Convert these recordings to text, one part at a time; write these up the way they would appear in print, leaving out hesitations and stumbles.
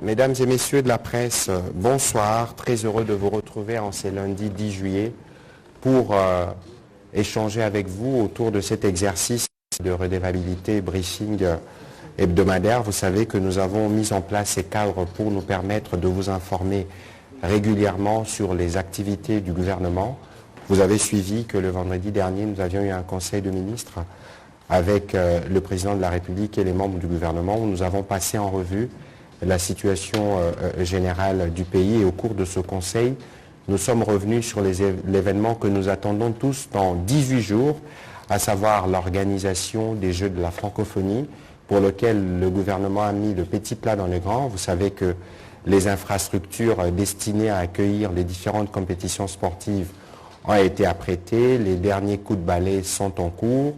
Mesdames et messieurs de la presse, bonsoir. Très heureux de vous retrouver en ce lundi 10 juillet pour échanger avec vous autour de cet exercice de redevabilité briefing hebdomadaire. Vous savez que nous avons mis en place ces cadres pour nous permettre de vous informer régulièrement sur les activités du gouvernement. Vous avez suivi que le vendredi dernier, nous avions eu un conseil de ministres avec le président de la République et les membres du gouvernement où nous avons passé en revue la situation générale du pays. Et au cours de ce conseil, nous sommes revenus sur l'événement que nous attendons tous dans 18 jours, à savoir l'organisation des Jeux de la francophonie, pour lequel le gouvernement a mis le petit plat dans le grand. Vous savez que les infrastructures destinées à accueillir les différentes compétitions sportives ont été apprêtées, les derniers coups de balai sont en cours,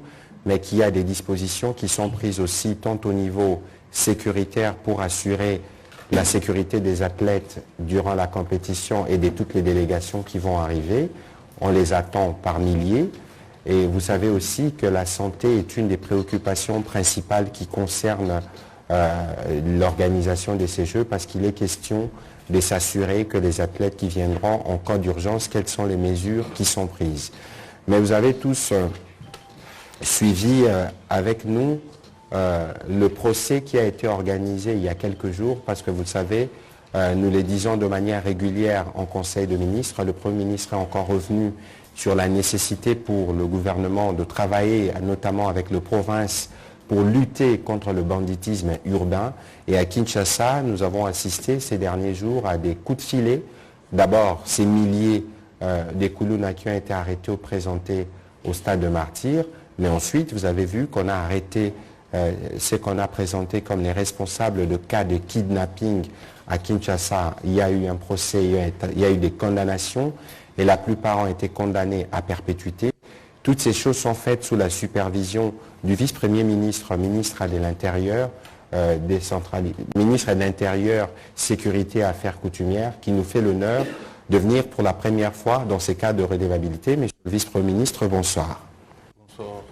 mais qu'il y a des dispositions qui sont prises aussi tant au niveau sécuritaire pour assurer la sécurité des athlètes durant la compétition et de toutes les délégations qui vont arriver. On les attend par milliers. Et vous savez aussi que la santé est une des préoccupations principales qui concerne l'organisation de ces Jeux, parce qu'il est question de s'assurer que les athlètes qui viendront en cas d'urgence, quelles sont les mesures qui sont prises. Mais vous avez tous suivi avec nous le procès qui a été organisé il y a quelques jours, parce que vous le savez, nous le disons de manière régulière en Conseil de ministres, le Premier ministre est encore revenu sur la nécessité pour le gouvernement de travailler notamment avec le province pour lutter contre le banditisme urbain. Et à Kinshasa, nous avons assisté ces derniers jours à des coups de filet. D'abord, ces milliers des Koulouna qui ont été arrêtés ou présentés au stade de Martyrs, mais ensuite, vous avez vu qu'on a arrêté ce qu'on a présenté comme les responsables de cas de kidnapping à Kinshasa. Il y a eu un procès, il y a eu des condamnations et la plupart ont été condamnés à perpétuité. Toutes ces choses sont faites sous la supervision du vice-premier ministre, ministre de l'Intérieur, ministre de l'Intérieur, Sécurité et Affaires coutumières, qui nous fait l'honneur de venir pour la première fois dans ces cas de redevabilité. Monsieur le vice-premier ministre, bonsoir. Bonsoir.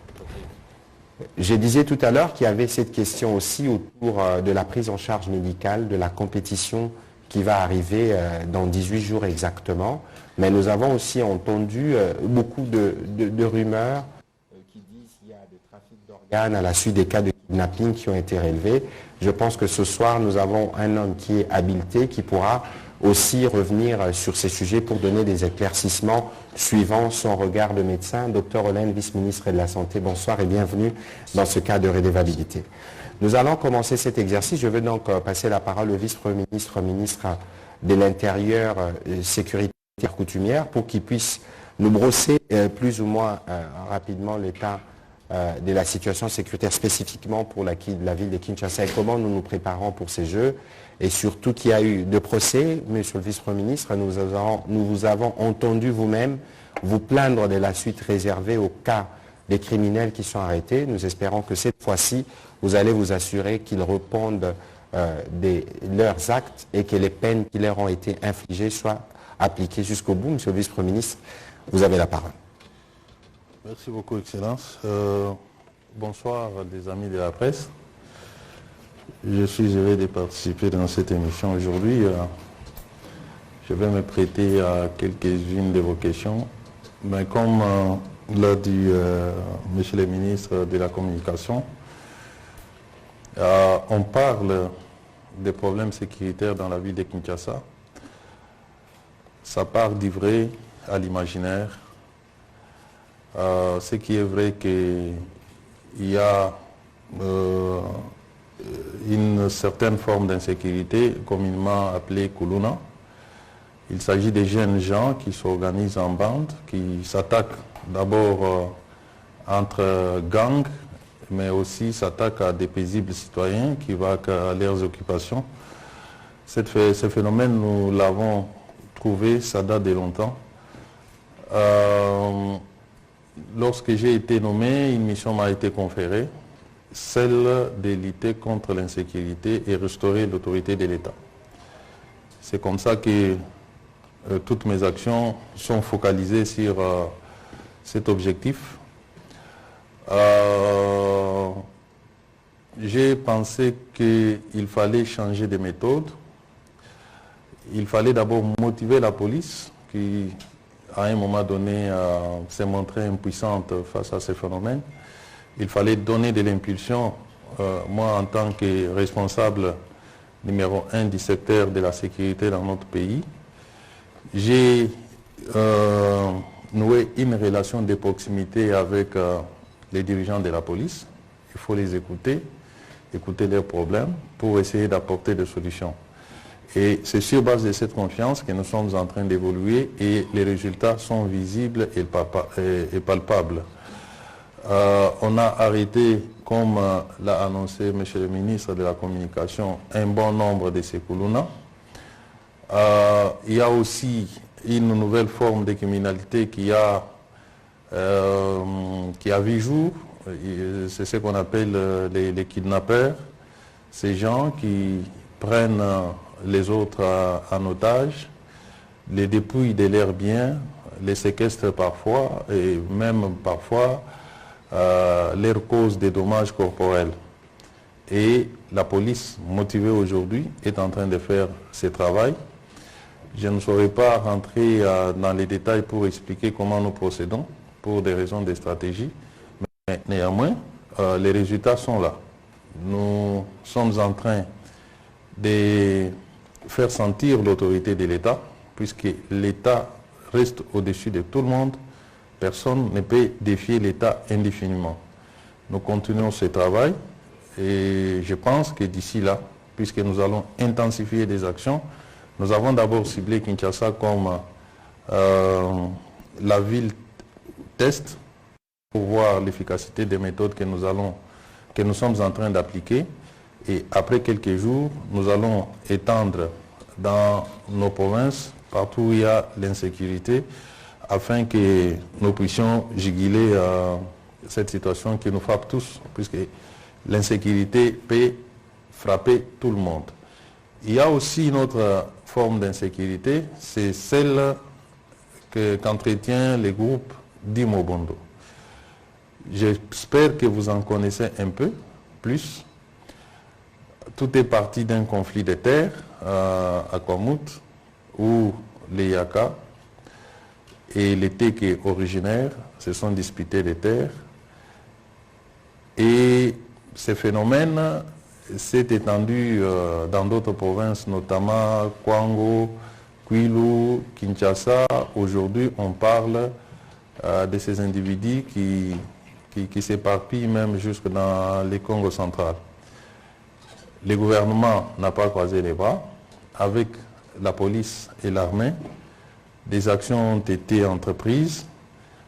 Je disais tout à l'heure qu'il y avait cette question aussi autour de la prise en charge médicale de la compétition qui va arriver dans 18 jours exactement. Mais nous avons aussi entendu beaucoup de rumeurs qui disent qu'il y a des trafics d'organes à la suite des cas de kidnapping qui ont été relevés. Je pense que ce soir, nous avons un homme qui est habilité, qui pourra aussi revenir sur ces sujets pour donner des éclaircissements suivant son regard de médecin. Docteur Olen, vice-ministre de la Santé, bonsoir et bienvenue dans ce cas de redevabilité. Nous allons commencer cet exercice. Je veux donc passer la parole au vice-premier ministre, ministre de l'Intérieur, Sécurité et coutumière, pour qu'il puisse nous brosser plus ou moins rapidement l'état de la situation sécuritaire spécifiquement pour la ville de Kinshasa et comment nous nous préparons pour ces Jeux. Et surtout qu'il y a eu de procès, monsieur le vice-premier ministre, nous vous avons entendu vous-même vous plaindre de la suite réservée au cas des criminels qui sont arrêtés. Nous espérons que cette fois-ci, vous allez vous assurer qu'ils répondent de leurs actes et que les peines qui leur ont été infligées soient appliquées jusqu'au bout. Monsieur le vice-premier ministre, vous avez la parole. Merci beaucoup, Excellence. Bonsoir les amis de la presse. Je suis heureux de participer dans cette émission aujourd'hui. Je vais me prêter à quelques-unes de vos questions. Mais comme l'a dit monsieur le ministre de la Communication, on parle des problèmes sécuritaires dans la ville de Kinshasa. Ça part du vrai à l'imaginaire. Ce qui est vrai qu'il y a une certaine forme d'insécurité, communément appelée Koulouna. Il s'agit des jeunes gens qui s'organisent en bande, qui s'attaquent d'abord entre gangs, mais aussi s'attaquent à des paisibles citoyens qui vont à leurs occupations. Ce phénomène, nous l'avons trouvé, ça date de longtemps. Lorsque j'ai été nommé, une mission m'a été conférée, celle de lutter contre l'insécurité et restaurer l'autorité de l'État. C'est comme ça que toutes mes actions sont focalisées sur cet objectif. J'ai pensé qu'il fallait changer de méthode il fallait d'abord motiver la police qui, à un moment donné, s'est montrée impuissante face à ces phénomènes. Il fallait donner de l'impulsion. Moi, en tant que responsable numéro 1 du secteur de la sécurité dans notre pays, j'ai noué une relation de proximité avec les dirigeants de la police. Il faut les écouter, écouter leurs problèmes pour essayer d'apporter des solutions. Et c'est sur base de cette confiance que nous sommes en train d'évoluer et les résultats sont visibles et palpables. On a arrêté, comme l'a annoncé M. le ministre de la Communication, un bon nombre de ces Koulouna. Il y a aussi une nouvelle forme de criminalité qui a vu jour. C'est ce qu'on appelle les kidnappeurs. Ces gens qui prennent les autres en otage, les dépouillent de leurs biens, les séquestrent parfois et même parfois leur cause des dommages corporels. Et la police, motivée aujourd'hui, est en train de faire ce travail. Je ne saurais pas rentrer dans les détails pour expliquer comment nous procédons, pour des raisons de stratégie, mais néanmoins, les résultats sont là. Nous sommes en train de faire sentir l'autorité de l'État, puisque l'État reste au-dessus de tout le monde. Personne ne peut défier l'État indéfiniment. Nous continuons ce travail et je pense que d'ici là, puisque nous allons intensifier des actions, nous avons d'abord ciblé Kinshasa comme la ville test pour voir l'efficacité des méthodes que nous sommes en train d'appliquer. Et après quelques jours, nous allons étendre dans nos provinces, partout où il y a l'insécurité, afin que nous puissions juguler cette situation qui nous frappe tous, puisque l'insécurité peut frapper tout le monde. Il y a aussi une autre forme d'insécurité, c'est celle qu'entretient les groupes d'Imobondo. J'espère que vous en connaissez un peu plus. Tout est parti d'un conflit de terres à Kwamout, où les Yaka et les Teke originaires se sont disputés des terres. Et ce phénomène s'est étendu dans d'autres provinces, notamment Kwango, Kwilu, Kinshasa. Aujourd'hui, on parle de ces individus qui s'éparpillent même jusque dans les Congo central. Le gouvernement n'a pas croisé les bras. Avec la police et l'armée, des actions ont été entreprises.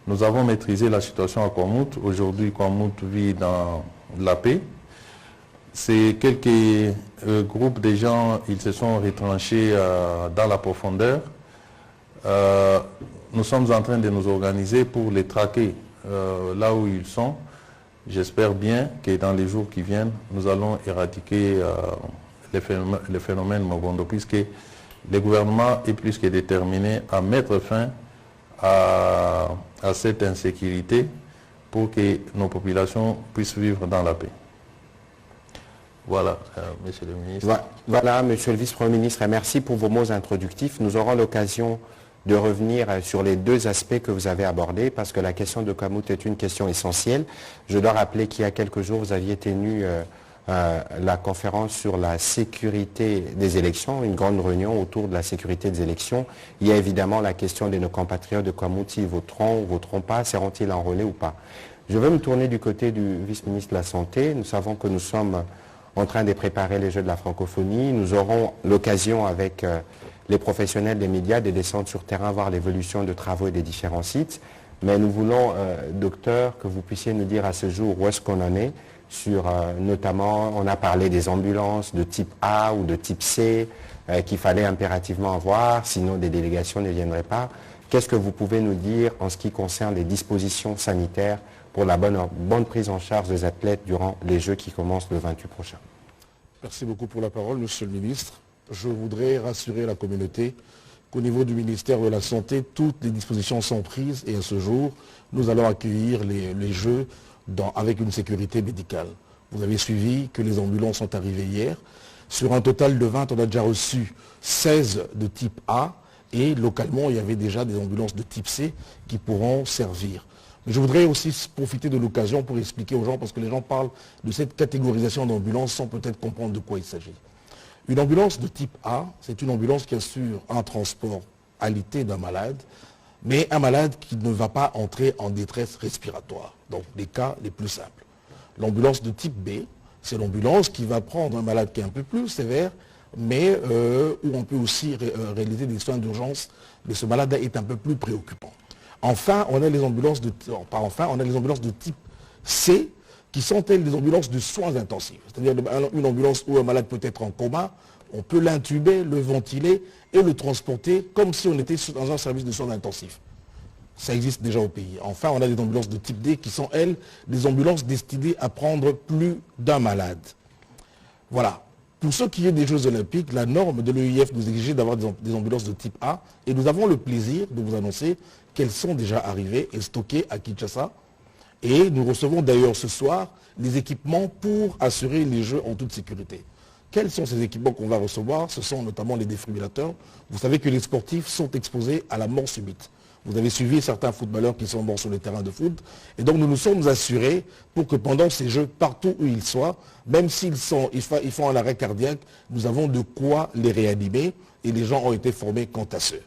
Nous avons maîtrisé la situation à Kwamout. Aujourd'hui, Kwamout vit dans la paix. C'est quelques groupes de gens, ils se sont retranchés dans la profondeur. Nous sommes en train de nous organiser pour les traquer là où ils sont. J'espère bien que dans les jours qui viennent, nous allons éradiquer le phénomène Mobondo, puisque le gouvernement est plus que déterminé à mettre fin à cette insécurité pour que nos populations puissent vivre dans la paix. Voilà, Monsieur le ministre. Voilà, Monsieur le Vice-Premier ministre, et merci pour vos mots introductifs. Nous aurons l'occasion de revenir sur les deux aspects que vous avez abordés, parce que la question de Kwamout est une question essentielle. Je dois rappeler qu'il y a quelques jours, vous aviez tenu la conférence sur la sécurité des élections, une grande réunion autour de la sécurité des élections. Il y a évidemment la question de nos compatriotes de Kwamout, s'ils voteront ou voteront pas, seront-ils enrôlés ou pas. Je veux me tourner du côté du vice-ministre de la Santé. Nous savons que nous sommes en train de préparer les Jeux de la francophonie. Nous aurons l'occasion avec les professionnels des médias de descendre sur terrain, voir l'évolution de travaux et des différents sites. Mais nous voulons, docteur, que vous puissiez nous dire à ce jour où est-ce qu'on en est sur, notamment, on a parlé des ambulances de type A ou de type C qu'il fallait impérativement avoir, sinon des délégations ne viendraient pas. Qu'est-ce que vous pouvez nous dire en ce qui concerne les dispositions sanitaires pour la bonne prise en charge des athlètes durant les Jeux qui commencent le 28 prochain? Merci beaucoup pour la parole, Monsieur le ministre. Je voudrais rassurer la communauté qu'au niveau du ministère de la Santé, toutes les dispositions sont prises et à ce jour, nous allons accueillir les Jeux avec une sécurité médicale. Vous avez suivi que les ambulances sont arrivées hier. Sur un total de 20, on a déjà reçu 16 de type A et localement, il y avait déjà des ambulances de type C qui pourront servir. Mais je voudrais aussi profiter de l'occasion pour expliquer aux gens, parce que les gens parlent de cette catégorisation d'ambulances sans peut-être comprendre de quoi il s'agit. Une ambulance de type A, c'est une ambulance qui assure un transport alité d'un malade, mais un malade qui ne va pas entrer en détresse respiratoire, donc les cas les plus simples. L'ambulance de type B, c'est l'ambulance qui va prendre un malade qui est un peu plus sévère, mais où on peut aussi réaliser des soins d'urgence, mais ce malade est un peu plus préoccupant. Enfin, on a les ambulances de type C, qui sont elles des ambulances de soins intensifs. C'est-à-dire une ambulance où un malade peut être en coma, on peut l'intuber, le ventiler et le transporter comme si on était dans un service de soins intensifs. Ça existe déjà au pays. Enfin, on a des ambulances de type D qui sont, elles, des ambulances destinées à prendre plus d'un malade. Voilà. Pour ce qui est des Jeux Olympiques, la norme de l'EIF nous exigeait d'avoir des ambulances de type A et nous avons le plaisir de vous annoncer qu'elles sont déjà arrivées et stockées à Kinshasa. Et nous recevons d'ailleurs ce soir les équipements pour assurer les Jeux en toute sécurité. Quels sont ces équipements qu'on va recevoir? Ce sont notamment les défibrillateurs. Vous savez que les sportifs sont exposés à la mort subite. Vous avez suivi certains footballeurs qui sont morts sur le terrain de foot. Et donc nous nous sommes assurés pour que pendant ces Jeux, partout où ils soient, même s'ils font un arrêt cardiaque, nous avons de quoi les réanimer et les gens ont été formés quant à ceux.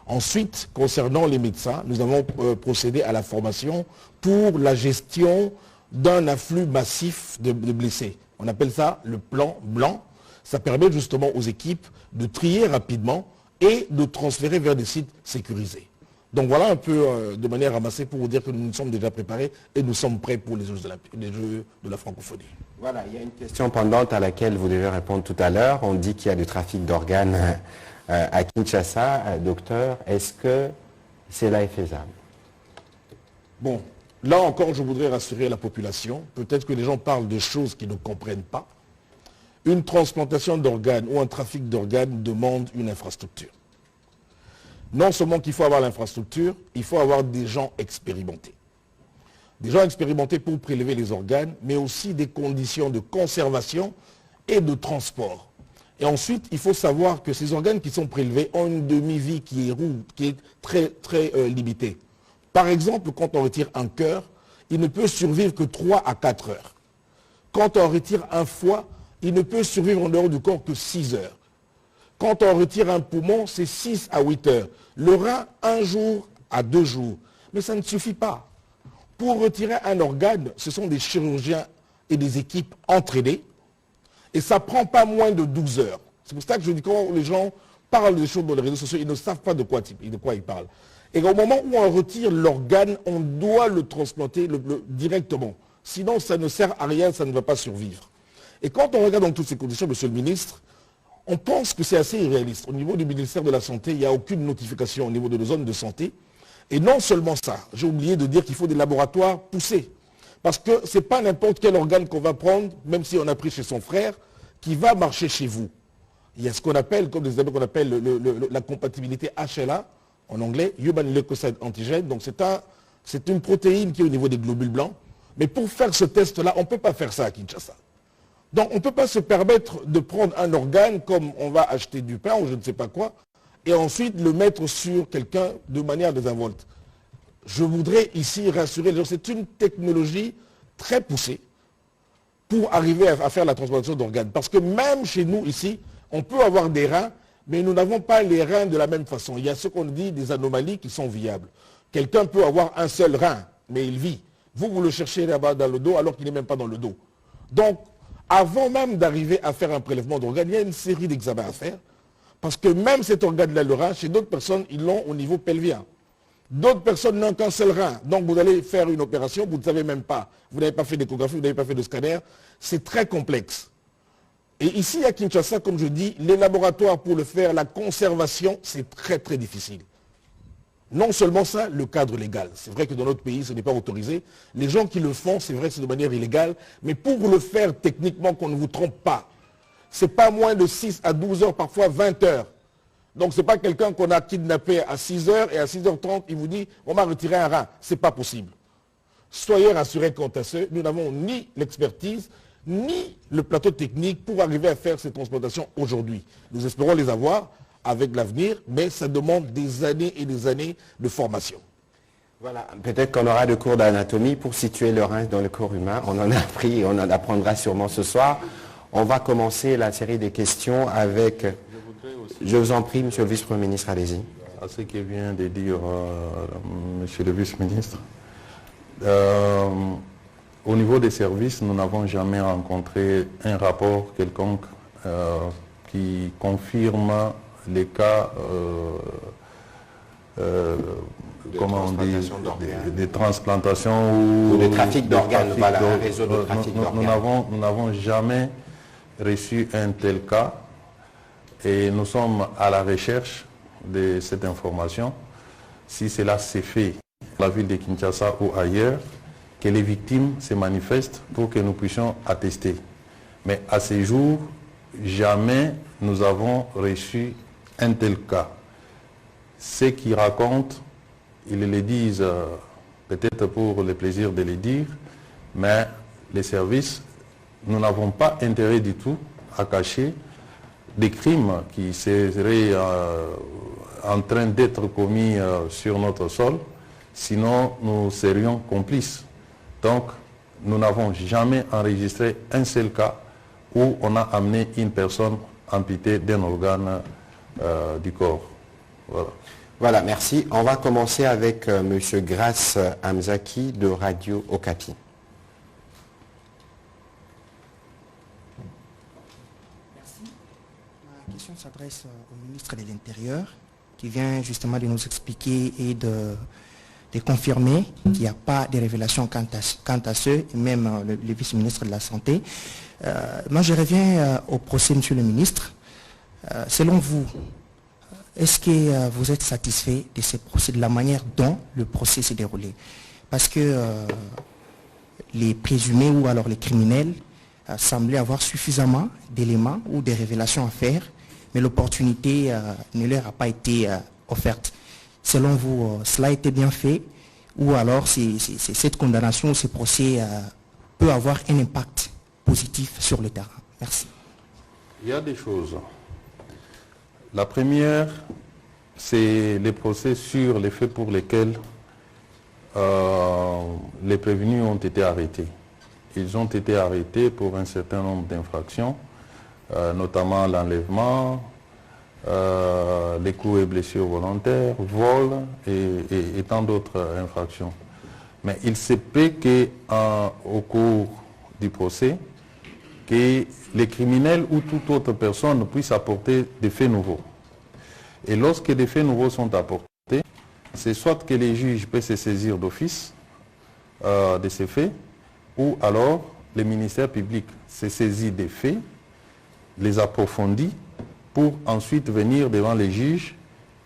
Ensuite, concernant les médecins, nous avons procédé à la formation pour la gestion d'un afflux massif de blessés. On appelle ça le plan blanc. Ça permet justement aux équipes de trier rapidement et de transférer vers des sites sécurisés. Donc voilà un peu de manière ramassée pour vous dire que nous nous sommes déjà préparés et nous sommes prêts pour les Jeux de la francophonie. Voilà, il y a une question pendante à laquelle vous devez répondre tout à l'heure. On dit qu'il y a du trafic d'organes à Kinshasa. Docteur, est-ce que cela est faisable? Bon, là encore, je voudrais rassurer la population. Peut-être que les gens parlent de choses qu'ils ne comprennent pas. Une transplantation d'organes ou un trafic d'organes demande une infrastructure. Non seulement qu'il faut avoir l'infrastructure, il faut avoir des gens expérimentés. Des gens expérimentés pour prélever les organes, mais aussi des conditions de conservation et de transport. Et ensuite, il faut savoir que ces organes qui sont prélevés ont une demi-vie qui est très limitée. Par exemple, quand on retire un cœur, il ne peut survivre que 3 à 4 heures. Quand on retire un foie, il ne peut survivre en dehors du corps que 6 heures. Quand on retire un poumon, c'est 6 à 8 heures. Le rein, 1 jour à 2 jours. Mais ça ne suffit pas. Pour retirer un organe, ce sont des chirurgiens et des équipes entraînées. Et ça ne prend pas moins de 12 heures. C'est pour ça que je dis quand les gens parlent des choses dans les réseaux sociaux, ils ne savent pas de quoi ils parlent. Et au moment où on retire l'organe, on doit le transplanter directement. Sinon, ça ne sert à rien, ça ne va pas survivre. Et quand on regarde dans toutes ces conditions, monsieur le ministre, on pense que c'est assez irréaliste. Au niveau du ministère de la Santé, il n'y a aucune notification au niveau de nos zones de santé. Et non seulement ça, j'ai oublié de dire qu'il faut des laboratoires poussés. Parce que ce n'est pas n'importe quel organe qu'on va prendre, même si on a pris chez son frère, qui va marcher chez vous. Il y a ce qu'on appelle, comme des amis qu'on appelle la compatibilité HLA, en anglais, Human Leukocyte Antigen. Donc c'est une protéine qui est au niveau des globules blancs. Mais pour faire ce test-là, on ne peut pas faire ça à Kinshasa. Donc on ne peut pas se permettre de prendre un organe comme on va acheter du pain ou je ne sais pas quoi, et ensuite le mettre sur quelqu'un de manière désinvolte. Je voudrais ici rassurer les gens, c'est une technologie très poussée pour arriver à faire la transplantation d'organes. Parce que même chez nous ici, on peut avoir des reins, mais nous n'avons pas les reins de la même façon. Il y a ce qu'on dit des anomalies qui sont viables. Quelqu'un peut avoir un seul rein, mais il vit. Vous le cherchez là-bas dans le dos alors qu'il n'est même pas dans le dos. Donc, avant même d'arriver à faire un prélèvement d'organes, il y a une série d'examens à faire. Parce que même cet organe-là, le rein, chez d'autres personnes, ils l'ont au niveau pelvien. D'autres personnes n'ont qu'un seul rein. Donc vous allez faire une opération, vous ne savez même pas. Vous n'avez pas fait d'échographie, vous n'avez pas fait de scanner. C'est très complexe. Et ici à Kinshasa, comme je dis, les laboratoires pour le faire, la conservation, c'est très très difficile. Non seulement ça, le cadre légal. C'est vrai que dans notre pays, ce n'est pas autorisé. Les gens qui le font, c'est vrai que c'est de manière illégale. Mais pour le faire techniquement, qu'on ne vous trompe pas, ce n'est pas moins de 6 à 12 heures, parfois 20 heures. Donc ce n'est pas quelqu'un qu'on a kidnappé à 6 heures et à 6h30, il vous dit on m'a retiré un rein. Ce n'est pas possible. Soyez rassurés quant à ce, nous n'avons ni l'expertise, ni le plateau technique pour arriver à faire ces transplantations aujourd'hui. Nous espérons les avoir avec l'avenir, mais ça demande des années et des années de formation. Voilà, peut-être qu'on aura des cours d'anatomie pour situer le rein dans le corps humain. On en a appris et on en apprendra sûrement ce soir. On va commencer la série des questions avec... Je vous en prie, monsieur le vice-premier ministre, allez-y. À ce que vient de dire monsieur le vice-ministre, au niveau des services, nous n'avons jamais rencontré un rapport quelconque qui confirme les cas comment on dit, des transplantations ou des trafics d'organes, voilà, un réseau de trafic d'organes. Nous n'avons jamais reçu un tel cas et nous sommes à la recherche de cette information. Si cela s'est fait dans la ville de Kinshasa ou ailleurs, que les victimes se manifestent pour que nous puissions attester. Mais à ce jour, jamais nous avons reçu un tel cas. Ceux qui racontent, ils le disent peut-être pour le plaisir de le dire, mais les services, nous n'avons pas intérêt du tout à cacher des crimes qui seraient en train d'être commis sur notre sol, sinon nous serions complices. Donc, nous n'avons jamais enregistré un seul cas où on a amené une personne amputée d'un organe du corps. Voilà. Voilà, merci. On va commencer avec M. Grace Hamzaki de Radio Okapi. Merci. Ma question s'adresse au ministre de l'Intérieur qui vient justement de nous expliquer et de confirmer qu'il n'y a pas de révélations quant à ce, et même le vice-ministre de la Santé. Moi, je reviens au procès, monsieur le ministre. Selon vous, est-ce que vous êtes satisfait de ce procès, de la manière dont le procès s'est déroulé? Parce que les présumés ou alors les criminels semblaient avoir suffisamment d'éléments ou de révélations à faire, mais l'opportunité ne leur a pas été offerte. Selon vous, cela a été bien fait ou alors cette condamnation ou ce procès peut avoir un impact positif sur le terrain? Merci. Il y a des choses. La première, c'est les procès sur les faits pour lesquels les prévenus ont été arrêtés. Ils ont été arrêtés pour un certain nombre d'infractions, notamment l'enlèvement, les coups et blessures volontaires, vol et tant d'autres infractions. Mais il se peut qu'au cours du procès, que les criminels ou toute autre personne puissent apporter des faits nouveaux. Et lorsque des faits nouveaux sont apportés, c'est soit que les juges peuvent se saisir d'office de ces faits, ou alors le ministère public se saisit des faits, les approfondit, pour ensuite venir devant les juges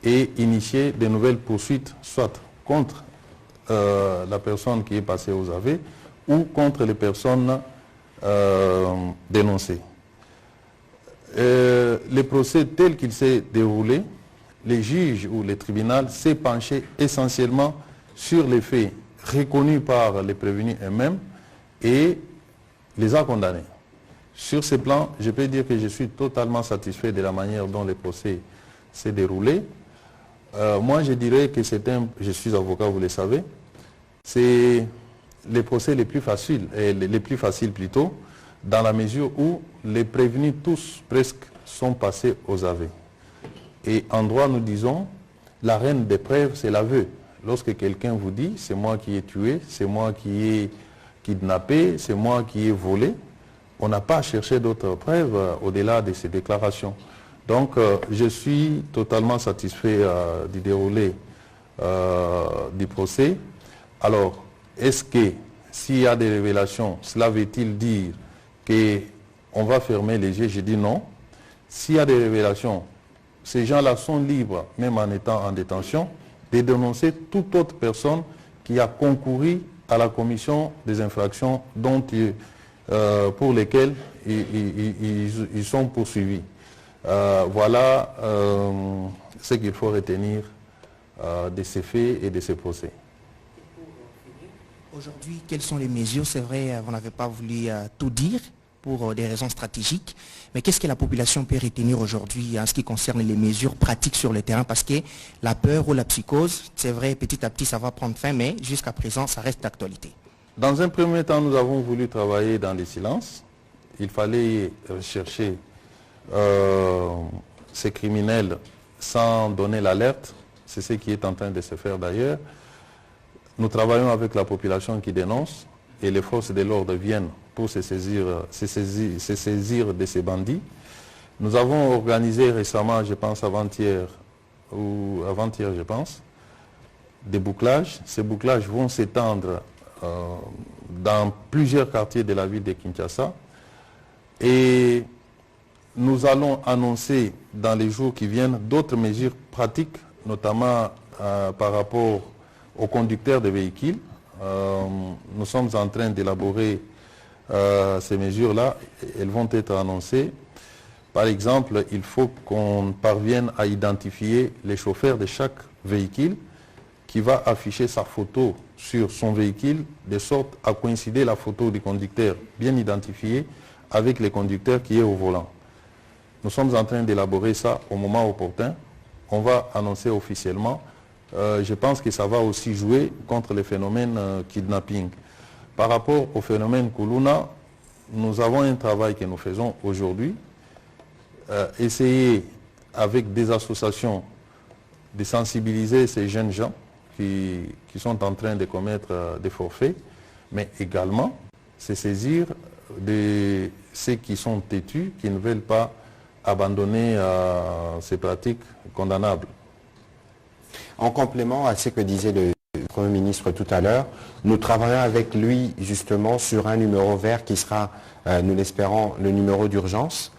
et initier de nouvelles poursuites, soit contre la personne qui est passée aux aveux ou contre les personnes dénoncées. Le procès tel qu'il s'est déroulé, les juges ou les tribunaux s'est penché essentiellement sur les faits reconnus par les prévenus eux-mêmes et les a condamnés. Sur ce plan, je peux dire que je suis totalement satisfait de la manière dont le procès s'est déroulé. Moi, je dirais que je suis avocat, vous le savez, c'est les procès les plus faciles, plutôt, dans la mesure où les prévenus tous presque sont passés aux aveux. Et en droit, nous disons, la reine des preuves, c'est l'aveu. Lorsque quelqu'un vous dit, c'est moi qui ai tué, c'est moi qui ai kidnappé, c'est moi qui ai volé, on n'a pas cherché d'autres preuves au-delà de ces déclarations. Donc, je suis totalement satisfait du déroulé du procès. Alors, est-ce que s'il y a des révélations, cela veut-il dire qu'on va fermer les yeux? Je dis non. S'il y a des révélations, ces gens-là sont libres, même en étant en détention, de dénoncer toute autre personne qui a concouru à la commission des infractions pour lesquelles ils sont poursuivis. Voilà ce qu'il faut retenir de ces faits et de ces procès. Aujourd'hui, quelles sont les mesures? C'est vrai, vous n'avez pas voulu tout dire, pour des raisons stratégiques. Mais qu'est-ce que la population peut retenir aujourd'hui en ce qui concerne les mesures pratiques sur le terrain? Parce que la peur ou la psychose, c'est vrai, petit à petit, ça va prendre fin, mais jusqu'à présent, ça reste d'actualité. Dans un premier temps, nous avons voulu travailler dans les silences. Il fallait rechercher ces criminels sans donner l'alerte. C'est ce qui est en train de se faire d'ailleurs. Nous travaillons avec la population qui dénonce et les forces de l'ordre viennent pour se saisir de ces bandits. Nous avons organisé récemment, je pense avant-hier, je pense, des bouclages. Ces bouclages vont s'étendre dans plusieurs quartiers de la ville de Kinshasa. Et nous allons annoncer dans les jours qui viennent d'autres mesures pratiques, notamment par rapport aux conducteurs de véhicules. Nous sommes en train d'élaborer ces mesures-là. Elles vont être annoncées. Par exemple, il faut qu'on parvienne à identifier les chauffeurs de chaque véhicule qui va afficher sa photo sur son véhicule de sorte à coïncider la photo du conducteur bien identifié avec le conducteur qui est au volant. Nous sommes en train d'élaborer ça au moment opportun. On va annoncer officiellement. Je pense que ça va aussi jouer contre le phénomène kidnapping. Par rapport au phénomène Kuluna, nous avons un travail que nous faisons aujourd'hui. Essayer avec des associations de sensibiliser ces jeunes gens qui sont en train de commettre des forfaits, mais également se saisir de ceux qui sont têtus, qui ne veulent pas abandonner ces pratiques condamnables. En complément à ce que disait le Premier ministre tout à l'heure, nous travaillons avec lui justement sur un numéro vert qui sera, nous l'espérons, le numéro d'urgence.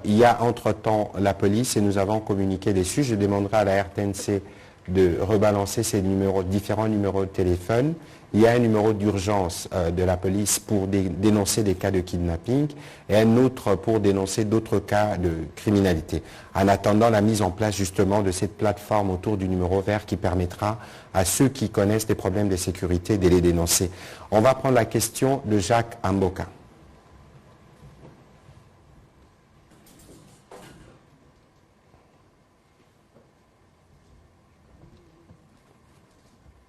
Il y a entre-temps la police et nous avons communiqué dessus. Je demanderai à la RTNC de rebalancer ces différents numéros de téléphone. Il y a un numéro d'urgence de la police pour dénoncer des cas de kidnapping et un autre pour dénoncer d'autres cas de criminalité. En attendant la mise en place justement de cette plateforme autour du numéro vert qui permettra à ceux qui connaissent des problèmes de sécurité de les dénoncer. On va prendre la question de Jacques Amboka.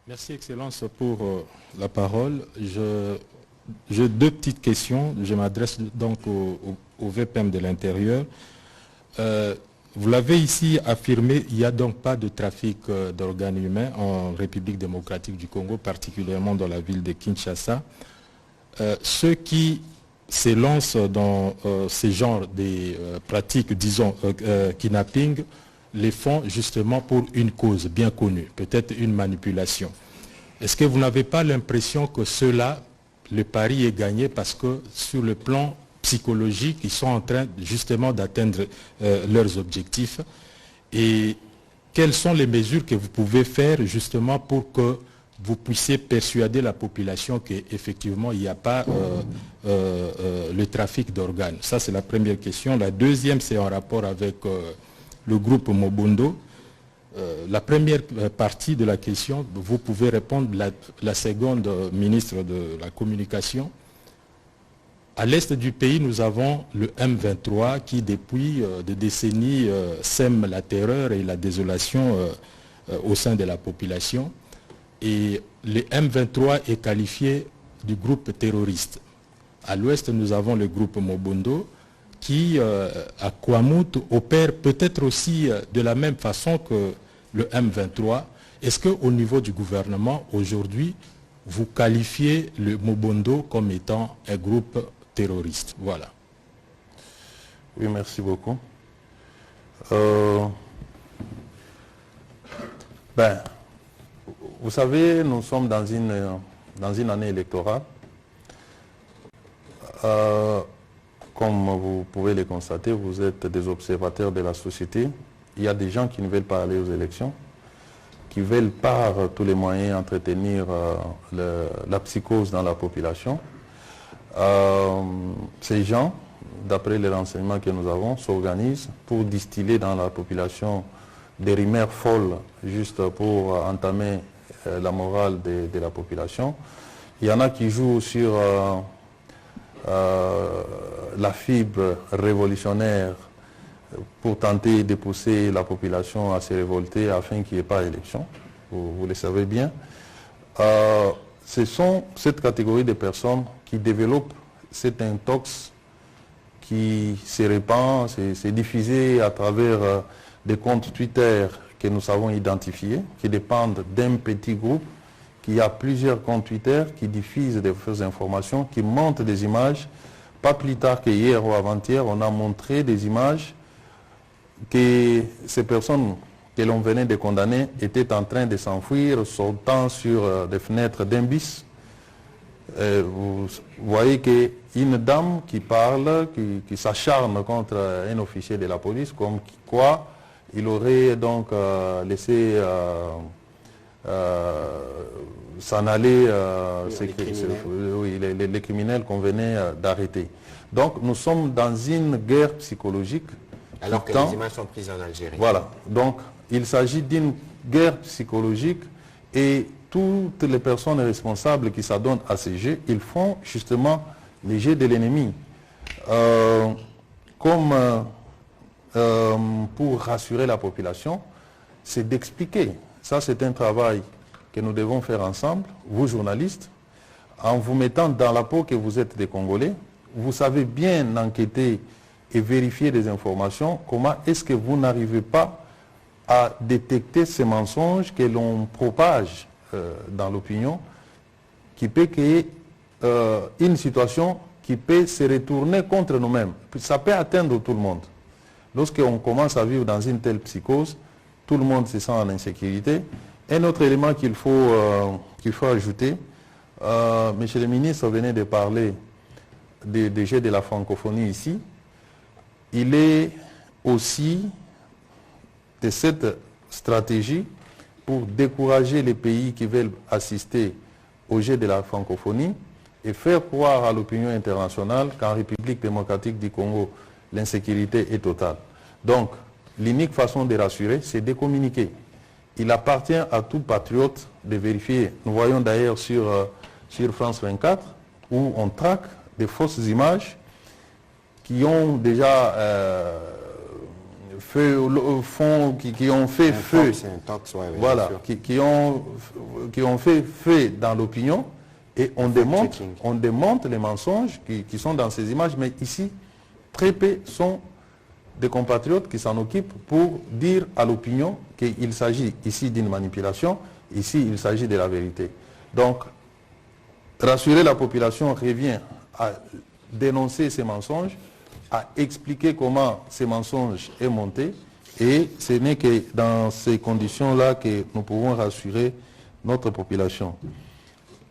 Merci, Excellence, pour la parole. J'ai deux petites questions. Je m'adresse donc au VPM de l'Intérieur. Vous l'avez ici affirmé, il n'y a donc pas de trafic d'organes humains en République démocratique du Congo, particulièrement dans la ville de Kinshasa. Ceux qui se lancent dans ces genres de pratiques, disons, kidnapping, les font justement pour une cause bien connue, peut-être une manipulation. Est-ce que vous n'avez pas l'impression que ceux-là, le pari est gagné parce que sur le plan psychologique, ils sont en train justement d'atteindre leurs objectifs? Et quelles sont les mesures que vous pouvez faire justement pour que vous puissiez persuader la population qu'effectivement il n'y a pas le trafic d'organes? Ça, c'est la première question. La deuxième, c'est en rapport avec le groupe Mobundo. La première partie de la question, vous pouvez répondre. La seconde, ministre de la Communication. À l'est du pays, nous avons le M23 qui, depuis des décennies, sème la terreur et la désolation au sein de la population. Et le M23 est qualifié du groupe terroriste. À l'ouest, nous avons le groupe Mobundo qui, à Kouamout, opère peut-être aussi de la même façon que le M23. Est-ce qu'au niveau du gouvernement, aujourd'hui, vous qualifiez le Mobundo comme étant un groupe terroriste? Voilà. Oui, merci beaucoup. Vous savez, nous sommes dans une année électorale. Comme vous pouvez le constater, vous êtes des observateurs de la société. Il y a des gens qui ne veulent pas aller aux élections, qui veulent par tous les moyens entretenir la psychose dans la population. Ces gens, d'après les renseignements que nous avons, s'organisent pour distiller dans la population des rumeurs folles, juste pour entamer la morale de la population. Il y en a qui jouent sur la fibre révolutionnaire pour tenter de pousser la population à se révolter afin qu'il n'y ait pas d'élection. Vous le savez bien. Ce sont cette catégorie de personnes qui développent cet intox qui se répand, c'est diffusé à travers des comptes Twitter que nous avons identifiés, qui dépendent d'un petit groupe, qui a plusieurs comptes Twitter qui diffusent des fausses informations, qui montrent des images. Pas plus tard que hier ou avant-hier, on a montré des images que ces personnes que l'on venait de condamner étaient en train de s'enfuir, sautant sur des fenêtres d'un bus. Vous voyez qu'une dame qui parle, qui s'acharne contre un officier de la police, comme quoi il aurait donc laissé s'en aller les criminels qu'on venait d'arrêter. Donc nous sommes dans une guerre psychologique. Alors que les images sont prises en Algérie. Voilà. Donc il s'agit d'une guerre psychologique et toutes les personnes responsables qui s'adonnent à ces jeux, ils font justement les jeux de l'ennemi. Pour rassurer la population, c'est d'expliquer. Ça, c'est un travail que nous devons faire ensemble, vous journalistes, en vous mettant dans la peau que vous êtes des Congolais. Vous savez bien enquêter et vérifier des informations. Comment est-ce que vous n'arrivez pas à détecter ces mensonges que l'on propage dans l'opinion, qui peut créer une situation qui peut se retourner contre nous-mêmes. Ça peut atteindre tout le monde. Lorsqu'on commence à vivre dans une telle psychose, tout le monde se sent en insécurité. Un autre élément qu'il faut ajouter, monsieur le ministre venait de parler des jeux de la francophonie ici. Il est aussi de cette stratégie pour décourager les pays qui veulent assister au jeu de la francophonie et faire croire à l'opinion internationale qu'en République démocratique du Congo, l'insécurité est totale. Donc, l'unique façon de rassurer, c'est de communiquer. Il appartient à tout patriote de vérifier. Nous voyons d'ailleurs sur France 24 où on traque des fausses images qui ont déjà qui ont fait feu. Voilà, qui ont fait feu dans l'opinion et on démonte les mensonges qui sont dans ces images, mais ici, très peu sont des compatriotes qui s'en occupent pour dire à l'opinion qu'il s'agit ici d'une manipulation, ici il s'agit de la vérité. Donc, rassurer la population revient à dénoncer ces mensonges, à expliquer comment ces mensonges est monté, et ce n'est que dans ces conditions-là que nous pouvons rassurer notre population.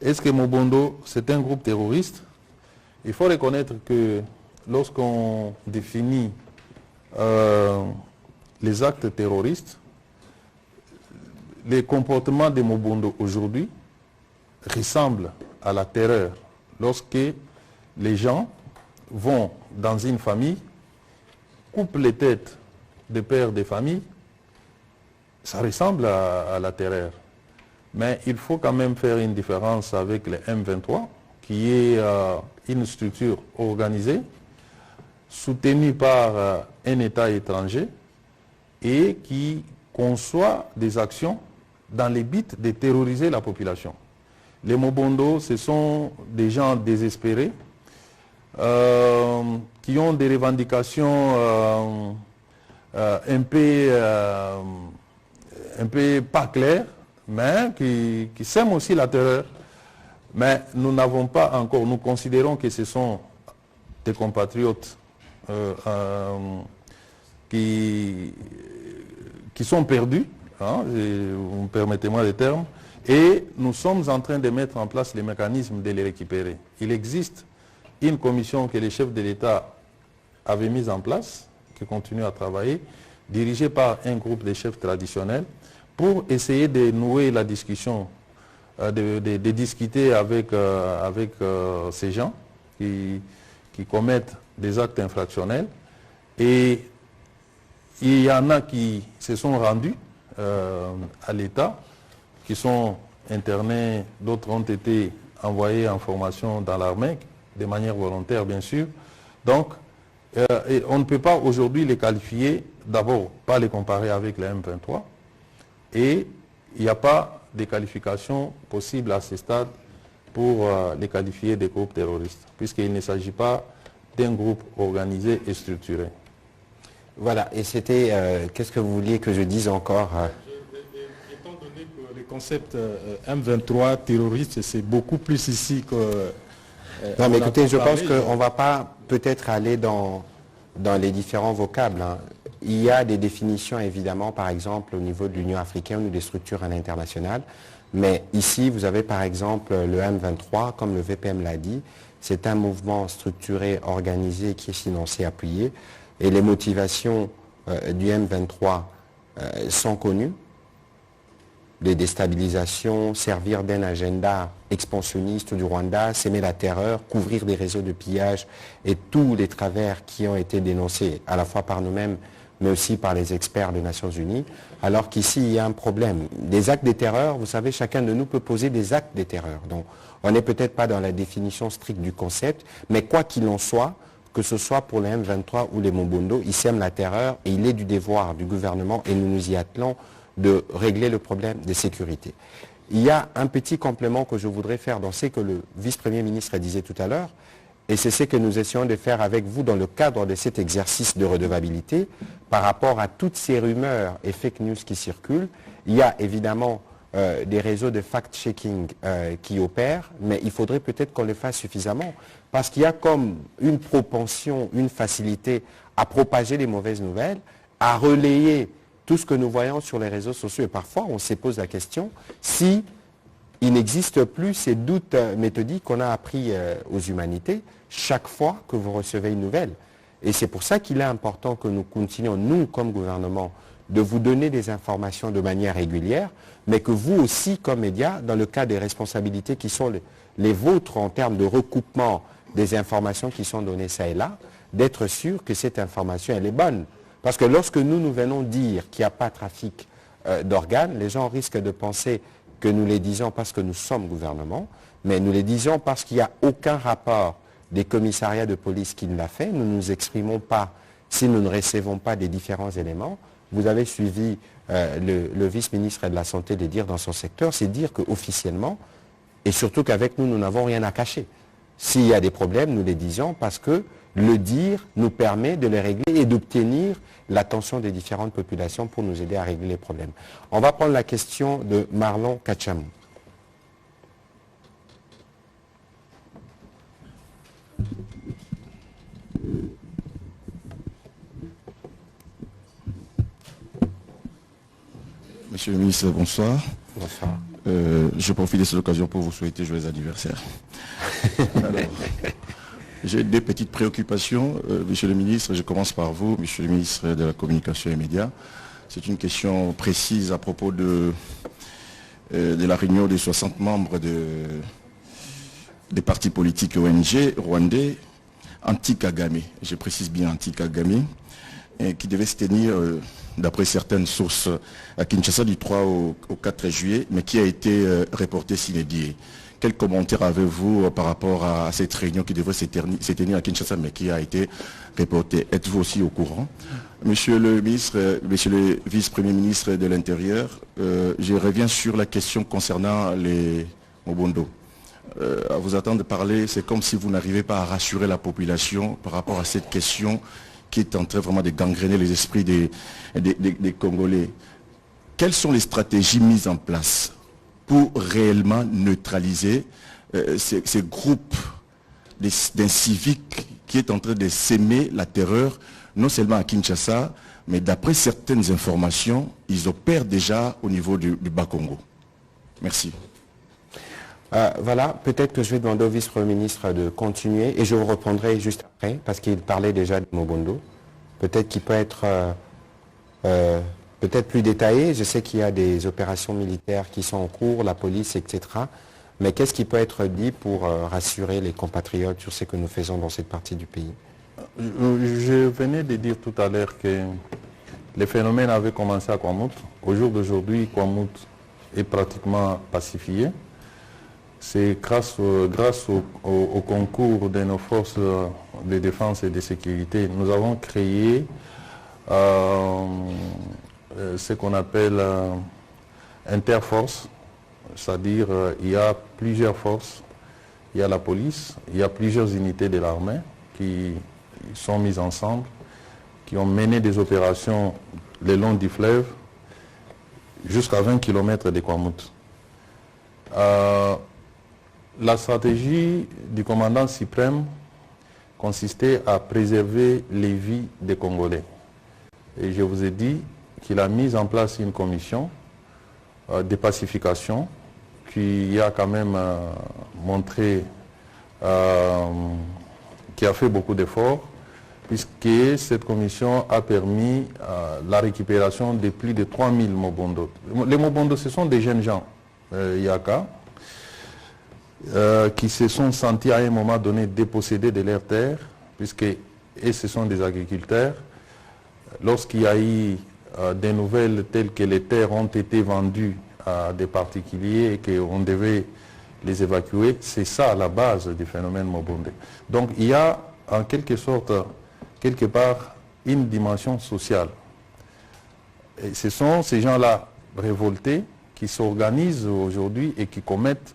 Est-ce que Mobondo, c'est un groupe terroriste? Il faut reconnaître que lorsqu'on définit les actes terroristes, les comportements de Mobondo aujourd'hui ressemblent à la terreur. Lorsque les gens vont dans une famille, coupent les têtes des pères des familles, ça ressemble à la terreur. Mais il faut quand même faire une différence avec le M23, qui est une structure organisée, soutenue par un État étranger et qui conçoit des actions dans le but de terroriser la population. Les Mobondo, ce sont des gens désespérés qui ont des revendications un peu pas claires, mais qui sèment aussi la terreur. Mais nous n'avons pas encore, nous considérons que ce sont des compatriotes qui sont perdus, hein, permettez-moi le terme, et nous sommes en train de mettre en place les mécanismes de les récupérer. Il existe une commission que les chefs de l'État avaient mise en place, qui continue à travailler, dirigée par un groupe de chefs traditionnels, pour essayer de nouer la discussion, de discuter avec ces gens qui commettent des actes infractionnels. Et il y en a qui se sont rendus à l'État, qui sont internés, d'autres ont été envoyés en formation dans l'armée, de manière volontaire bien sûr, Donc, et on ne peut pas aujourd'hui les qualifier, d'abord, pas les comparer avec les M23, et il n'y a pas de qualification possible à ce stade pour les qualifier de groupes terroristes, puisqu'il ne s'agit pas d'un groupe organisé et structuré. Voilà, et c'était, qu'est-ce que vous vouliez que je dise encore Étant donné que le concept M23 terroriste, c'est beaucoup plus ici que... non, mais écoutez, je pense qu'on ne va pas peut-être aller dans les différents vocables, hein. Il y a des définitions, évidemment, par exemple, au niveau de l'Union africaine ou des structures à l'international. Mais ici, vous avez par exemple le M23, comme le VPM l'a dit, c'est un mouvement structuré, organisé, qui est financé, appuyé. Et les motivations du M23 sont connues. Les déstabilisations, servir d'un agenda expansionniste du Rwanda, s'aimer la terreur, couvrir des réseaux de pillage et tous les travers qui ont été dénoncés à la fois par nous-mêmes, mais aussi par les experts des Nations Unies, alors qu'ici, il y a un problème. Des actes de terreur, vous savez, chacun de nous peut poser des actes de terreur. Donc, on n'est peut-être pas dans la définition stricte du concept, mais quoi qu'il en soit, que ce soit pour les M23 ou les Mobondo, ils sèment la terreur et il est du devoir du gouvernement, et nous nous y attelons, de régler le problème de sécurité. Il y a un petit complément que je voudrais faire dans ce que le vice-premier ministre disait tout à l'heure, et c'est ce que nous essayons de faire avec vous dans le cadre de cet exercice de redevabilité par rapport à toutes ces rumeurs et fake news qui circulent. Il y a évidemment des réseaux de fact-checking qui opèrent, mais il faudrait peut-être qu'on le fasse suffisamment parce qu'il y a comme une propension, une facilité à propager les mauvaises nouvelles, à relayer tout ce que nous voyons sur les réseaux sociaux. Et parfois, on se pose la question si il n'existe plus ces doutes méthodiques qu'on a appris aux humanités chaque fois que vous recevez une nouvelle. Et c'est pour ça qu'il est important que nous continuions, nous, comme gouvernement, de vous donner des informations de manière régulière, mais que vous aussi, comme médias, dans le cas des responsabilités qui sont les vôtres en termes de recoupement des informations qui sont données ça et là, d'être sûr que cette information, elle est bonne. Parce que lorsque nous venons dire qu'il n'y a pas de trafic d'organes, les gens risquent de penser que nous les disons parce que nous sommes gouvernement, mais nous les disons parce qu'il n'y a aucun rapport des commissariats de police qui l'a fait. Nous ne nous exprimons pas si nous ne recevons pas des différents éléments. Vous avez suivi le vice-ministre de la Santé de dire dans son secteur, c'est dire qu'officiellement, et surtout qu'avec nous, nous n'avons rien à cacher. S'il y a des problèmes, nous les disons parce que le dire nous permet de les régler et d'obtenir l'attention des différentes populations pour nous aider à régler les problèmes. On va prendre la question de Marlon Kachamou. Monsieur le ministre, bonsoir. Bonsoir. Je profite de cette occasion pour vous souhaiter joyeux anniversaire. J'ai deux petites préoccupations. Monsieur le ministre, je commence par vous, monsieur le ministre de la Communication et Médias. C'est une question précise à propos de la réunion des 60 membres des partis politiques ONG rwandais anti-Kagame. Je précise bien anti-Kagame, qui devait se tenir, d'après certaines sources, à Kinshasa du 3 au 4 juillet, mais qui a été reporté sine die. Quel commentaire avez-vous par rapport à cette réunion qui devrait se tenir à Kinshasa, mais qui a été reportée? Êtes-vous aussi au courant? Monsieur le ministre, monsieur le vice-premier ministre de l'Intérieur, je reviens sur la question concernant les Mobondo. À vous attendre parler, c'est comme si vous n'arrivez pas à rassurer la population par rapport à cette question qui est en train vraiment de gangréner les esprits des Congolais. Quelles sont les stratégies mises en place pour réellement neutraliser ces groupes d'inciviques qui est en train de s'aimer la terreur, non seulement à Kinshasa, mais d'après certaines informations, ils opèrent déjà au niveau du Bas-Congo. Merci. Voilà, peut-être que je vais demander au vice-premier ministre de continuer et je vous reprendrai juste après parce qu'il parlait déjà de Mobondo. Peut-être qu'il peut être peut-être plus détaillé. Je sais qu'il y a des opérations militaires qui sont en cours, la police, etc. Mais qu'est-ce qui peut être dit pour rassurer les compatriotes sur ce que nous faisons dans cette partie du pays? Je venais de dire tout à l'heure que les phénomènes avaient commencé à Kwamout. Au jour d'aujourd'hui, Kwamout est pratiquement pacifié. C'est grâce au concours de nos forces de défense et de sécurité, nous avons créé ce qu'on appelle interforce, c'est-à-dire il y a plusieurs forces, il y a la police, il y a plusieurs unités de l'armée qui sont mises ensemble, qui ont mené des opérations le long du fleuve jusqu'à 20 km de Kwamouth. La stratégie du commandant suprême consistait à préserver les vies des Congolais. Et je vous ai dit qu'il a mis en place une commission de pacification qui a quand même montré, qui a fait beaucoup d'efforts, puisque cette commission a permis la récupération de plus de 3000 Mobondo. Les Mobondo, ce sont des jeunes gens, Yaka, qui se sont sentis à un moment donné dépossédés de leurs terres, et ce sont des agriculteurs. Lorsqu'il y a eu des nouvelles telles que les terres ont été vendues à des particuliers et qu'on devait les évacuer, c'est ça la base du phénomène Mobondé. Donc il y a en quelque sorte, quelque part, une dimension sociale. Et ce sont ces gens-là révoltés qui s'organisent aujourd'hui et qui commettent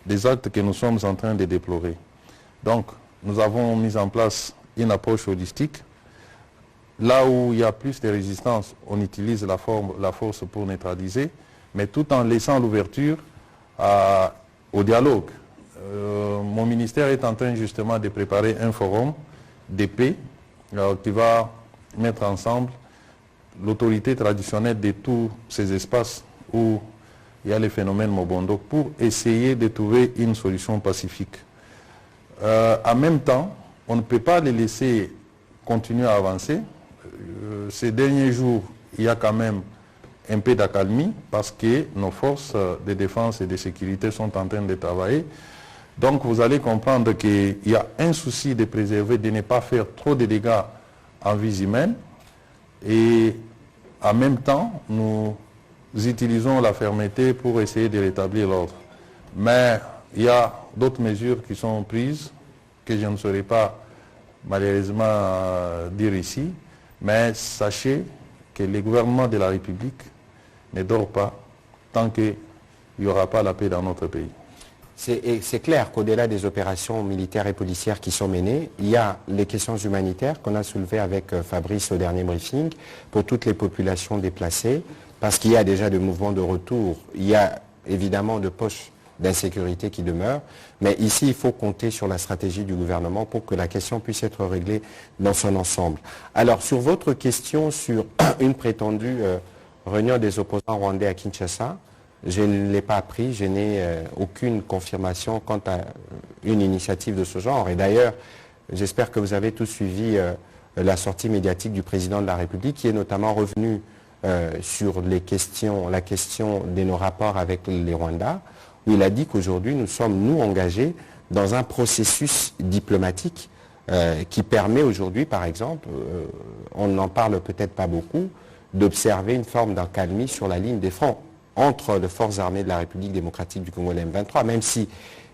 des actes que nous sommes en train de déplorer. Donc nous avons mis en place une approche holistique. Là où il y a plus de résistance, on utilise la force pour neutraliser, mais tout en laissant l'ouverture au dialogue. Mon ministère est en train justement de préparer un forum de paix qui va mettre ensemble l'autorité traditionnelle de tous ces espaces où il y a les phénomènes Mobondo pour essayer de trouver une solution pacifique. En même temps, on ne peut pas les laisser continuer à avancer. Ces derniers jours, il y a quand même un peu d'accalmie parce que nos forces de défense et de sécurité sont en train de travailler. Donc vous allez comprendre qu'il y a un souci de préserver, de ne pas faire trop de dégâts en vies humaines. Et en même temps, nous utilisons la fermeté pour essayer de rétablir l'ordre. Mais il y a d'autres mesures qui sont prises que je ne saurais pas malheureusement dire ici. Mais sachez que le gouvernement de la République ne dort pas tant qu'il n'y aura pas la paix dans notre pays. C'est clair qu'au-delà des opérations militaires et policières qui sont menées, il y a les questions humanitaires qu'on a soulevées avec Fabrice au dernier briefing pour toutes les populations déplacées, parce qu'il y a déjà des mouvements de retour, il y a évidemment de poches d'insécurité qui demeurent, mais ici il faut compter sur la stratégie du gouvernement pour que la question puisse être réglée dans son ensemble. Alors sur votre question sur une prétendue réunion des opposants rwandais à Kinshasa, je ne l'ai pas appris, je n'ai aucune confirmation quant à une initiative de ce genre. Et d'ailleurs, j'espère que vous avez tous suivi la sortie médiatique du président de la République qui est notamment revenu sur la question de nos rapports avec les Rwandais, où il a dit qu'aujourd'hui nous sommes, nous, engagés dans un processus diplomatique qui permet aujourd'hui, par exemple, on n'en parle peut-être pas beaucoup, d'observer une forme d'accalmie sur la ligne des fronts entre les forces armées de la République démocratique du Congo, les M23, même s'il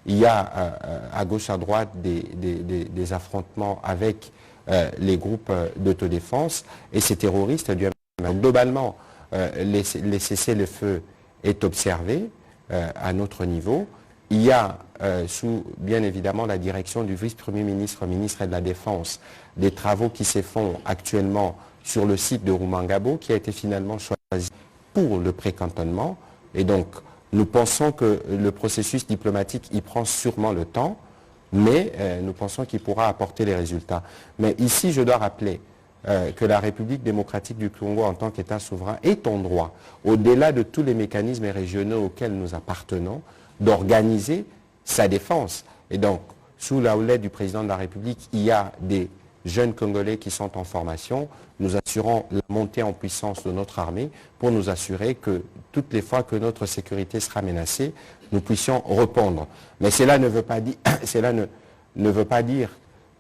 y a à gauche, à droite des affrontements avec les groupes d'autodéfense et ces terroristes du M23. Globalement, les cessez-le-feu est observé à notre niveau. Il y a, sous bien évidemment la direction du vice-premier ministre, ministre de la Défense, des travaux qui se font actuellement sur le site de Rumangabo, qui a été finalement choisi pour le précantonnement. Et donc, nous pensons que le processus diplomatique, il prend sûrement le temps, mais nous pensons qu'il pourra apporter les résultats. Mais ici, je dois rappeler que la République démocratique du Congo, en tant qu'État souverain, est en droit, au-delà de tous les mécanismes régionaux auxquels nous appartenons, d'organiser sa défense. Et donc, sous la houlette du président de la République, il y a des jeunes Congolais qui sont en formation. Nous assurons la montée en puissance de notre armée pour nous assurer que toutes les fois que notre sécurité sera menacée, nous puissions répondre. Mais cela ne veut pas dire,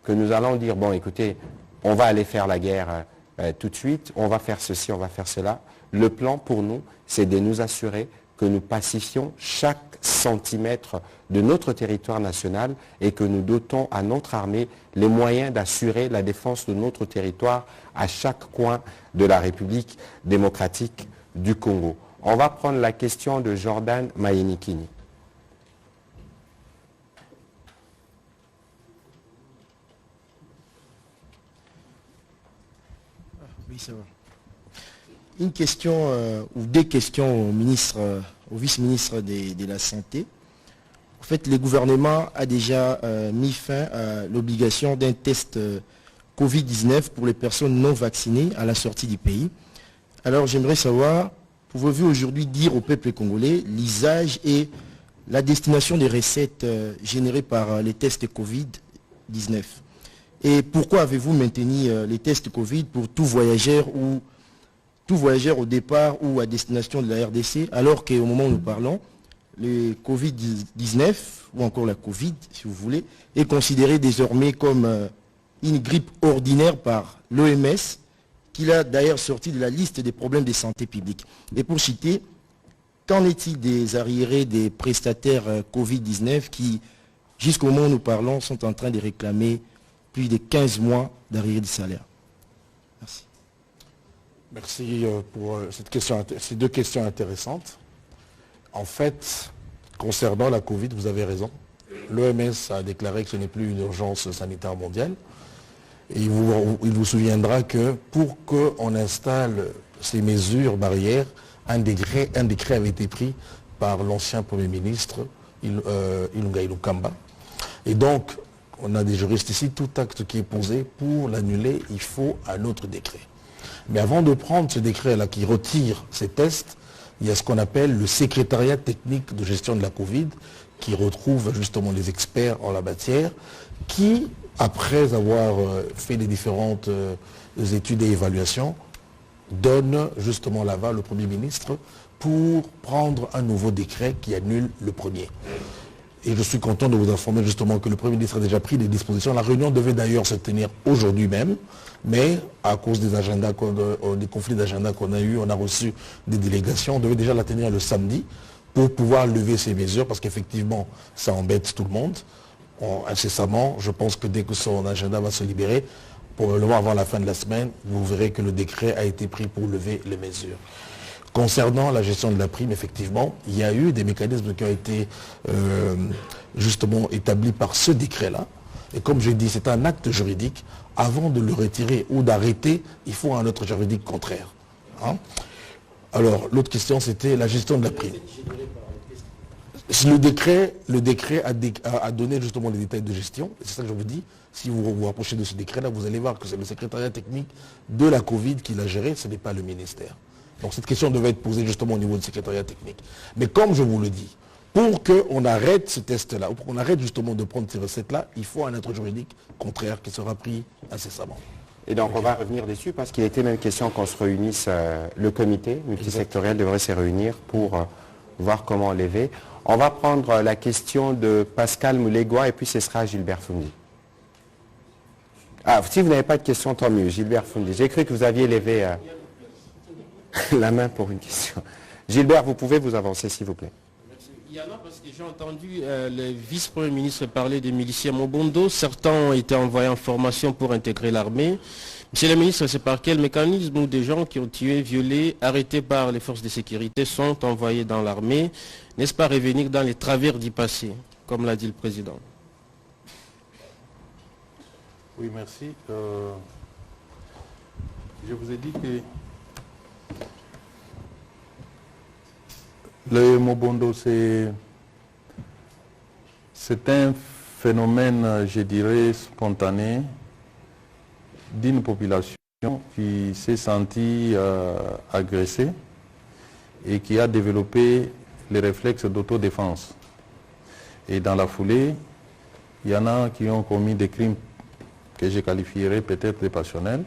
que nous allons dire, bon écoutez, on va aller faire la guerre tout de suite, on va faire ceci, on va faire cela. Le plan pour nous, c'est de nous assurer que nous pacifions chaque centimètre de notre territoire national et que nous dotons à notre armée les moyens d'assurer la défense de notre territoire à chaque coin de la République démocratique du Congo. On va prendre la question de Jordan Mayenikini. Oui, ça va. Une question ou des questions au vice-ministre de la Santé. En fait, le gouvernement a déjà mis fin à l'obligation d'un test Covid-19 pour les personnes non vaccinées à la sortie du pays. Alors, j'aimerais savoir, pouvez-vous aujourd'hui dire au peuple congolais l'usage et la destination des recettes générées par les tests Covid-19? Et pourquoi avez-vous maintenu les tests Covid pour tout voyageur au départ ou à destination de la RDC, alors qu'au moment où nous parlons, le Covid-19, ou encore la Covid, si vous voulez, est considéré désormais comme une grippe ordinaire par l'OMS, qu'il a d'ailleurs sorti de la liste des problèmes de santé publique. Et pour citer, qu'en est-il des arriérés des prestataires Covid-19 qui, jusqu'au moment où nous parlons, sont en train de réclamer plus de 15 mois d'arriérés de salaire? Merci. Merci pour ces deux questions intéressantes. En fait, concernant la Covid, vous avez raison. L'OMS a déclaré que ce n'est plus une urgence sanitaire mondiale. Et il vous souviendra que pour qu'on installe ces mesures barrières, un décret avait été pris par l'ancien Premier ministre, Ilunga Ilukamba. Et donc, on a des juristes ici, tout acte qui est posé pour l'annuler, il faut un autre décret. Mais avant de prendre ce décret-là qui retire ces tests, il y a ce qu'on appelle le secrétariat technique de gestion de la Covid, qui retrouve justement les experts en la matière, qui, après avoir fait les différentes études et évaluations, donne justement l'aval au Premier ministre pour prendre un nouveau décret qui annule le premier. Et je suis content de vous informer justement que le Premier ministre a déjà pris des dispositions. La réunion devait d'ailleurs se tenir aujourd'hui même, mais à cause des agendas, des conflits d'agenda qu'on a eu, on a reçu des délégations, on devait déjà la tenir le samedi pour pouvoir lever ces mesures, parce qu'effectivement, ça embête tout le monde. Incessamment, je pense que dès que son agenda va se libérer, probablement avant la fin de la semaine, vous verrez que le décret a été pris pour lever les mesures. Concernant la gestion de la prime, effectivement, il y a eu des mécanismes qui ont été justement établis par ce décret-là. Et comme je dis, c'est un acte juridique. Avant de le retirer ou d'arrêter, il faut un autre juridique contraire. Hein? Alors, l'autre question, c'était la gestion de la prime. Le décret a donné justement les détails de gestion. C'est ça que je vous dis. Si vous vous rapprochez de ce décret-là, vous allez voir que c'est le secrétariat technique de la Covid qui l'a géré, ce n'est pas le ministère. Donc cette question devait être posée justement au niveau du secrétariat technique. Mais comme je vous le dis, pour qu'on arrête ce test-là, ou pour qu'on arrête justement de prendre ces recettes-là, il faut un autre juridique contraire qui sera pris incessamment. Et donc on va revenir dessus parce qu'il était même question qu'on se réunisse, le comité multisectoriel devrait se réunir pour voir comment lever. On va prendre la question de Pascal Moulegua et puis ce sera Gilbert Fundi. Ah, si vous n'avez pas de question, tant mieux. Gilbert Fundi. J'ai cru que vous aviez levé la main pour une question. Gilbert, vous pouvez vous avancer, s'il vous plaît. Il y en a parce que j'ai entendu le vice-premier ministre parler des miliciens Mobondo. Certains ont été envoyés en formation pour intégrer l'armée. Monsieur le ministre, c'est par quel mécanisme où des gens qui ont tué, violé, arrêtés par les forces de sécurité sont envoyés dans l'armée? N'est-ce pas revenir dans les travers du passé, comme l'a dit le président? Oui, merci. Je vous ai dit que le Mobondo, c'est un phénomène, je dirais, spontané d'une population qui s'est sentie agressée et qui a développé les réflexes d'autodéfense. Et dans la foulée, il y en a qui ont commis des crimes que je qualifierais peut-être de passionnels.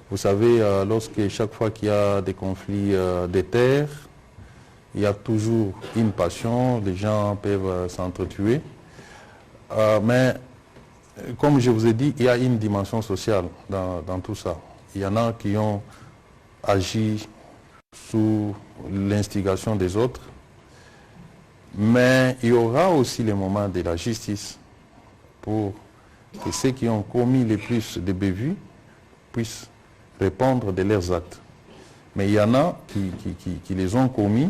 Vous savez, lorsque chaque fois qu'il y a des conflits de terre, il y a toujours une passion, les gens peuvent s'entretuer. Mais comme je vous ai dit, il y a une dimension sociale dans tout ça. Il y en a qui ont agi sous l'instigation des autres Mais il y aura aussi les moments de la justice pour que ceux qui ont commis les plus de bévues puissent répondre de leurs actes. Mais il y en a qui les ont commis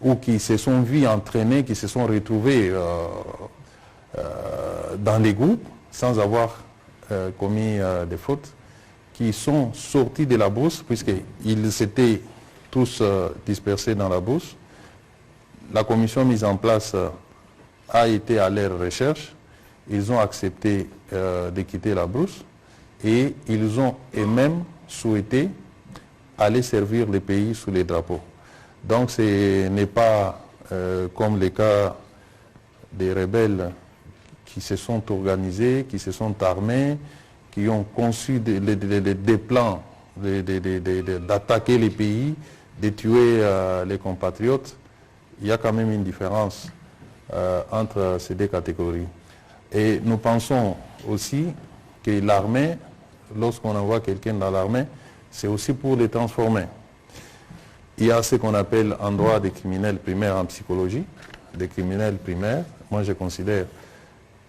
ou qui se sont vus entraînés, qui se sont retrouvés dans les groupes sans avoir commis des fautes, qui sont sortis de la brousse puisqu'ils s'étaient tous dispersés dans la brousse. La commission mise en place a été à leur recherche. Ils ont accepté de quitter la brousse et ils ont eux-mêmes souhaité aller servir le pays sous les drapeaux. Donc ce n'est pas comme le cas des rebelles qui se sont organisés, qui se sont armés, qui ont conçu des plans d'attaquer les pays, de tuer les compatriotes. Il y a quand même une différence entre ces deux catégories. Et nous pensons aussi que l'armée, lorsqu'on envoie quelqu'un dans l'armée, c'est aussi pour les transformer. Il y a ce qu'on appelle en droit des criminels primaires en psychologie, des criminels primaires. Moi, je considère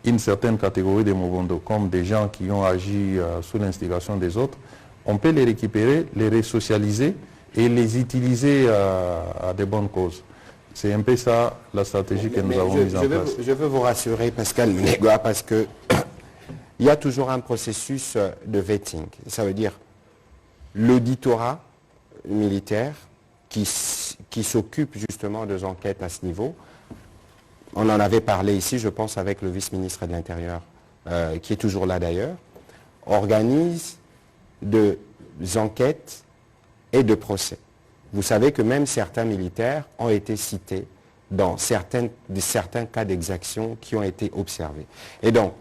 une certaine catégorie de Mobondo comme des gens qui ont agi sous l'instigation des autres. On peut les récupérer, les resocialiser et les utiliser à de bonnes causes. C'est un peu ça la stratégie que nous avons mise en place. Je veux vous rassurer, Pascal Mnegwa, parce que il y a toujours un processus de vetting. Ça veut dire l'auditorat militaire qui s'occupe justement des enquêtes à ce niveau. On en avait parlé ici, je pense, avec le vice-ministre de l'Intérieur, qui est toujours là d'ailleurs, organise des enquêtes et de procès. Vous savez que même certains militaires ont été cités dans certains cas d'exaction qui ont été observés. Et donc,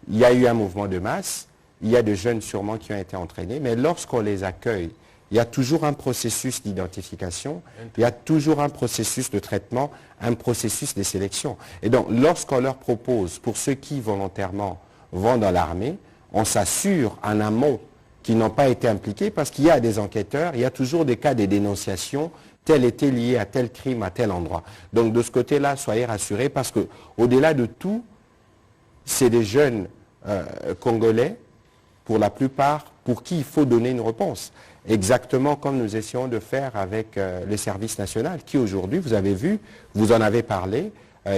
il y a eu un mouvement de masse, il y a des jeunes sûrement qui ont été entraînés, mais lorsqu'on les accueille, il y a toujours un processus d'identification, il y a toujours un processus de traitement, un processus de sélection. Et donc, lorsqu'on leur propose, pour ceux qui volontairement vont dans l'armée, on s'assure en amont qui n'ont pas été impliqués parce qu'il y a des enquêteurs, il y a toujours des cas de dénonciation, tel était lié à tel crime à tel endroit. Donc de ce côté-là, soyez rassurés parce qu'au-delà de tout, c'est des jeunes Congolais, pour la plupart, pour qui il faut donner une réponse. Exactement comme nous essayons de faire avec le service national, qui aujourd'hui, vous avez vu, vous en avez parlé,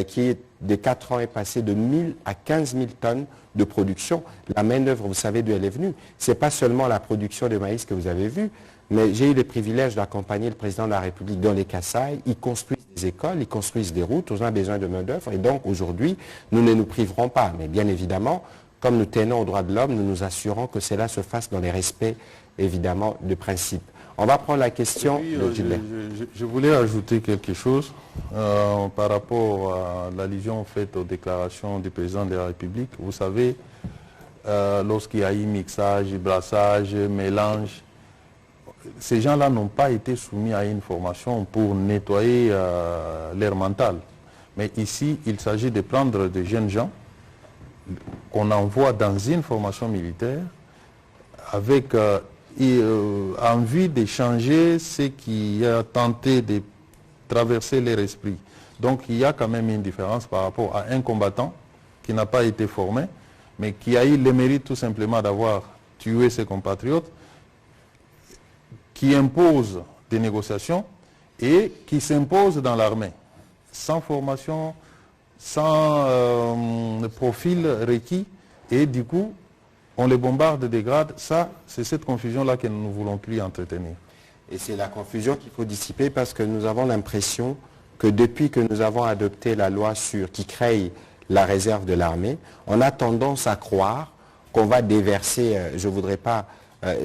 qui de 4 ans est passé de 1000 à 15 000 tonnes de production. La main-d'œuvre, vous savez d'où elle est venue. Ce n'est pas seulement la production de maïs que vous avez vu, mais j'ai eu le privilège d'accompagner le président de la République dans les Kasaï. Ils construisent des écoles, ils construisent des routes, on a besoin de main-d'œuvre. Et donc aujourd'hui, nous ne nous priverons pas. Mais bien évidemment, comme nous tenons aux droits de l'homme, nous nous assurons que cela se fasse dans les respects, évidemment, de principe. On va prendre la question de Gilbert. Je voulais ajouter quelque chose par rapport à l'allusion faite aux déclarations du président de la République. Vous savez, lorsqu'il y a eu mixage, brassage, mélange, ces gens-là n'ont pas été soumis à une formation pour nettoyer l'air mental. Mais ici, il s'agit de prendre des jeunes gens qu'on envoie dans une formation militaire avec envie d'échanger ce qui a tenté de traverser leur esprit. Donc il y a quand même une différence par rapport à un combattant qui n'a pas été formé, mais qui a eu le mérite tout simplement d'avoir tué ses compatriotes, qui impose des négociations et qui s'impose dans l'armée, sans formation, sans profil requis, et du coup, on les bombarde des grades. Ça, c'est cette confusion-là que nous ne voulons plus entretenir. Et c'est la confusion qu'il faut dissiper parce que nous avons l'impression que depuis que nous avons adopté la loi qui crée la réserve de l'armée, on a tendance à croire qu'on va déverser, je ne voudrais pas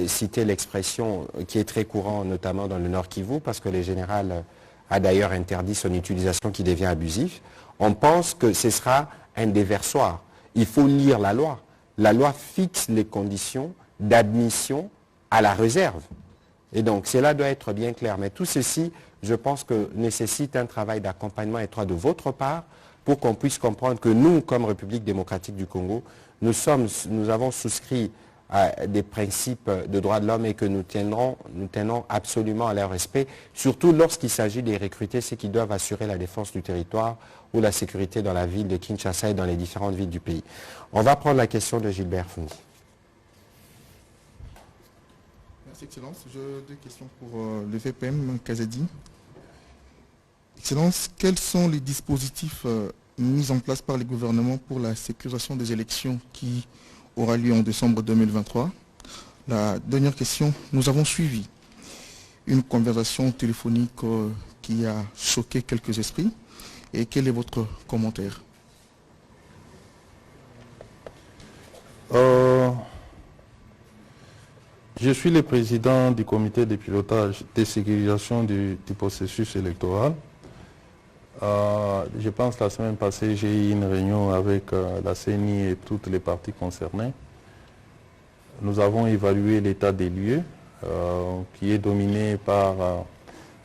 citer l'expression qui est très courante, notamment dans le Nord Kivu, parce que le général a d'ailleurs interdit son utilisation qui devient abusif. On pense que ce sera un déversoir. Il faut lire la loi. La loi fixe les conditions d'admission à la réserve. Et donc, cela doit être bien clair. Mais tout ceci, je pense que nécessite un travail d'accompagnement étroit de votre part pour qu'on puisse comprendre que nous, comme République démocratique du Congo, nous avons souscrit des principes de droits de l'homme et que nous tenons absolument à leur respect, surtout lorsqu'il s'agit de recruter ceux qui doivent assurer la défense du territoire ou la sécurité dans la ville de Kinshasa et dans les différentes villes du pays. On va prendre la question de Gilbert Fundi. Merci, Excellence. J'ai deux questions pour le VPM Kazadi. Excellence, quels sont les dispositifs mis en place par les gouvernements pour la sécurisation des élections qui aura lieu en décembre 2023? La dernière question, nous avons suivi une conversation téléphonique qui a choqué quelques esprits. Et quel est votre commentaire? Je suis le président du comité de pilotage de sécurisation du processus électoral. Je pense que la semaine passée, j'ai eu une réunion avec la CENI et toutes les parties concernées. Nous avons évalué l'état des lieux qui est dominé par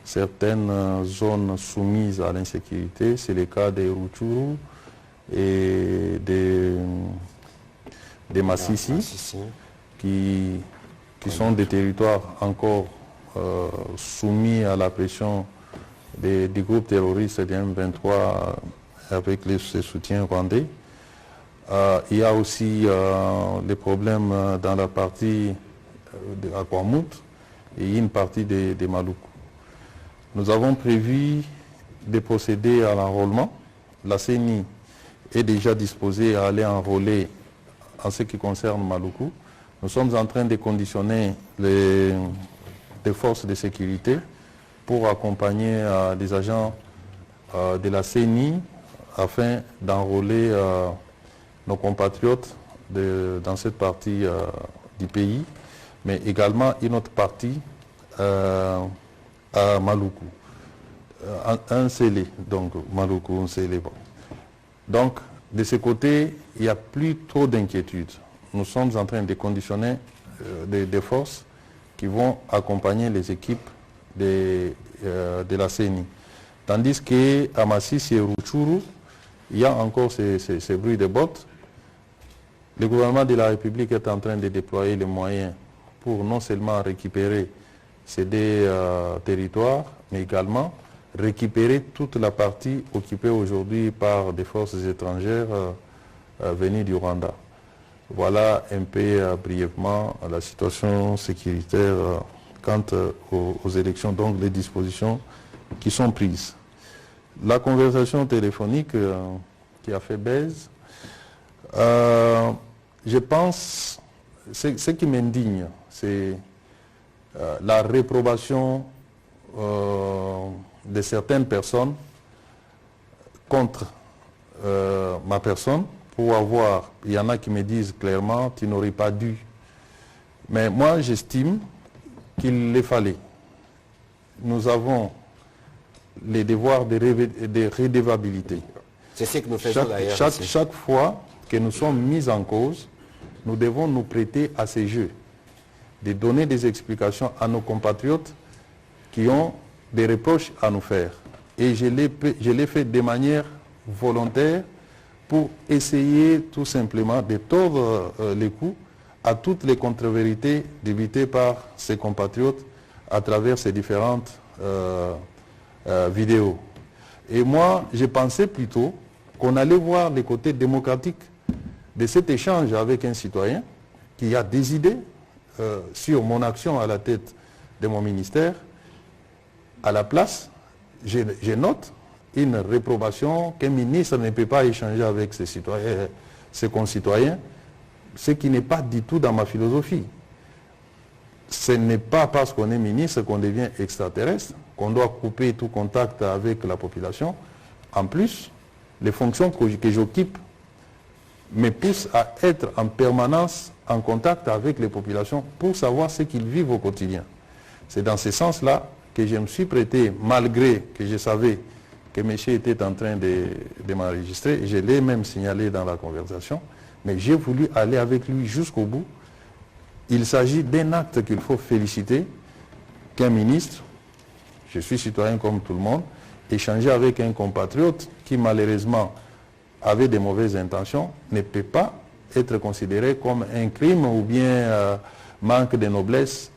certaines zones soumises à l'insécurité. C'est le cas des Rutshuru et des Massissi, qui sont des territoires encore soumis à la pression des groupes terroristes du M23 avec ses soutiens rwandais. Il y a aussi les problèmes dans la partie de Akwamut et une partie des Maluku. Nous avons prévu de procéder à l'enrôlement. La CENI est déjà disposée à aller enrôler en ce qui concerne Maluku. Nous sommes en train de conditionner les forces de sécurité pour accompagner des agents de la CENI afin d'enrôler nos compatriotes dans cette partie du pays, mais également une autre partie à Maluku. Un scellé, donc Maluku, un scellé. Bon. Donc, de ce côté, il n'y a plus trop d'inquiétude. Nous sommes en train de conditionner des forces qui vont accompagner les équipes de la CENI. Tandis qu'à Massissi et Rutshuru, il y a encore ces bruits de bottes. Le gouvernement de la République est en train de déployer les moyens pour non seulement récupérer ces deux territoires, mais également récupérer toute la partie occupée aujourd'hui par des forces étrangères venues du Rwanda. Voilà un peu brièvement la situation sécuritaire quant aux élections, donc les dispositions qui sont prises. La conversation téléphonique qui a fait baise, je pense, ce qui m'indigne, c'est la réprobation de certaines personnes contre ma personne pour avoir, il y en a qui me disent clairement, tu n'aurais pas dû. Mais moi, j'estime qu'il les fallait. Nous avons les devoirs de redevabilité. C'est ce que nous faisons d'ailleurs. Chaque fois que nous sommes mis en cause, nous devons nous prêter à ces jeux, de donner des explications à nos compatriotes qui ont des reproches à nous faire. Et je l'ai fait de manière volontaire pour essayer tout simplement de tordre les coups à toutes les contre-vérités débitées par ces compatriotes à travers ces différentes vidéos. Et moi, je pensais plutôt qu'on allait voir les côtés démocratiques de cet échange avec un citoyen qui a des idées sur mon action à la tête de mon ministère. À la place, je note une réprobation qu'un ministre ne peut pas échanger avec ses concitoyens, ce qui n'est pas du tout dans ma philosophie. Ce n'est pas parce qu'on est ministre qu'on devient extraterrestre, qu'on doit couper tout contact avec la population. En plus, les fonctions que j'occupe me poussent à être en permanence en contact avec les populations pour savoir ce qu'ils vivent au quotidien. C'est dans ce sens-là que je me suis prêté, malgré que je savais que monsieur était en train de m'enregistrer. Je l'ai même signalé dans la conversation, mais j'ai voulu aller avec lui jusqu'au bout. Il s'agit d'un acte qu'il faut féliciter, qu'un ministre, je suis citoyen comme tout le monde, échanger avec un compatriote qui malheureusement avait de mauvaises intentions, ne peut pas être considéré comme un crime ou bien manque de noblesse.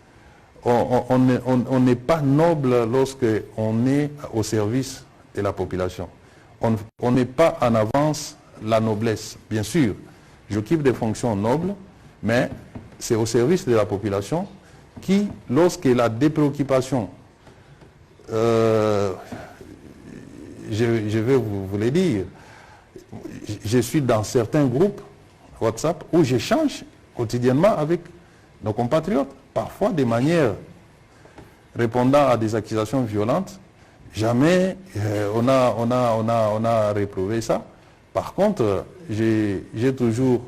On n'est pas noble lorsque on est au service de la population. On n'est pas en avance la noblesse. Bien sûr, j'occupe des fonctions nobles, mais c'est au service de la population qui, lorsqu'elle a des préoccupations, je vais vous le dire, je suis dans certains groupes WhatsApp où j'échange quotidiennement avec nos compatriotes, parfois de manière répondant à des accusations violentes. Jamais on a réprouvé ça. Par contre, j'ai toujours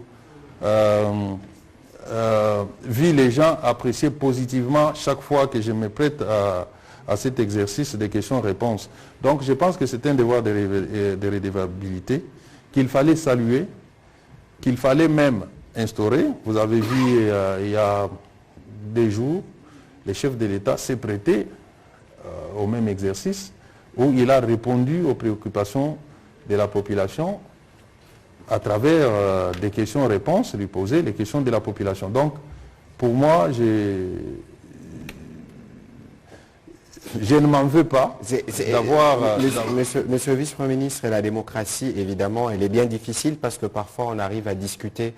vu les gens apprécier positivement chaque fois que je me prête à cet exercice de questions-réponses. Donc je pense que c'est un devoir de redevabilité qu'il fallait saluer, qu'il fallait même instaurer. Vous avez vu il y a des jours, le chef de l'État s'est prêté au même exercice où il a répondu aux préoccupations de la population à travers des questions-réponses, lui poser les questions de la population. Donc, pour moi, je ne m'en veux pas d'avoir... Monsieur le vice-premier ministre, la démocratie, évidemment, elle est bien difficile parce que parfois on arrive à discuter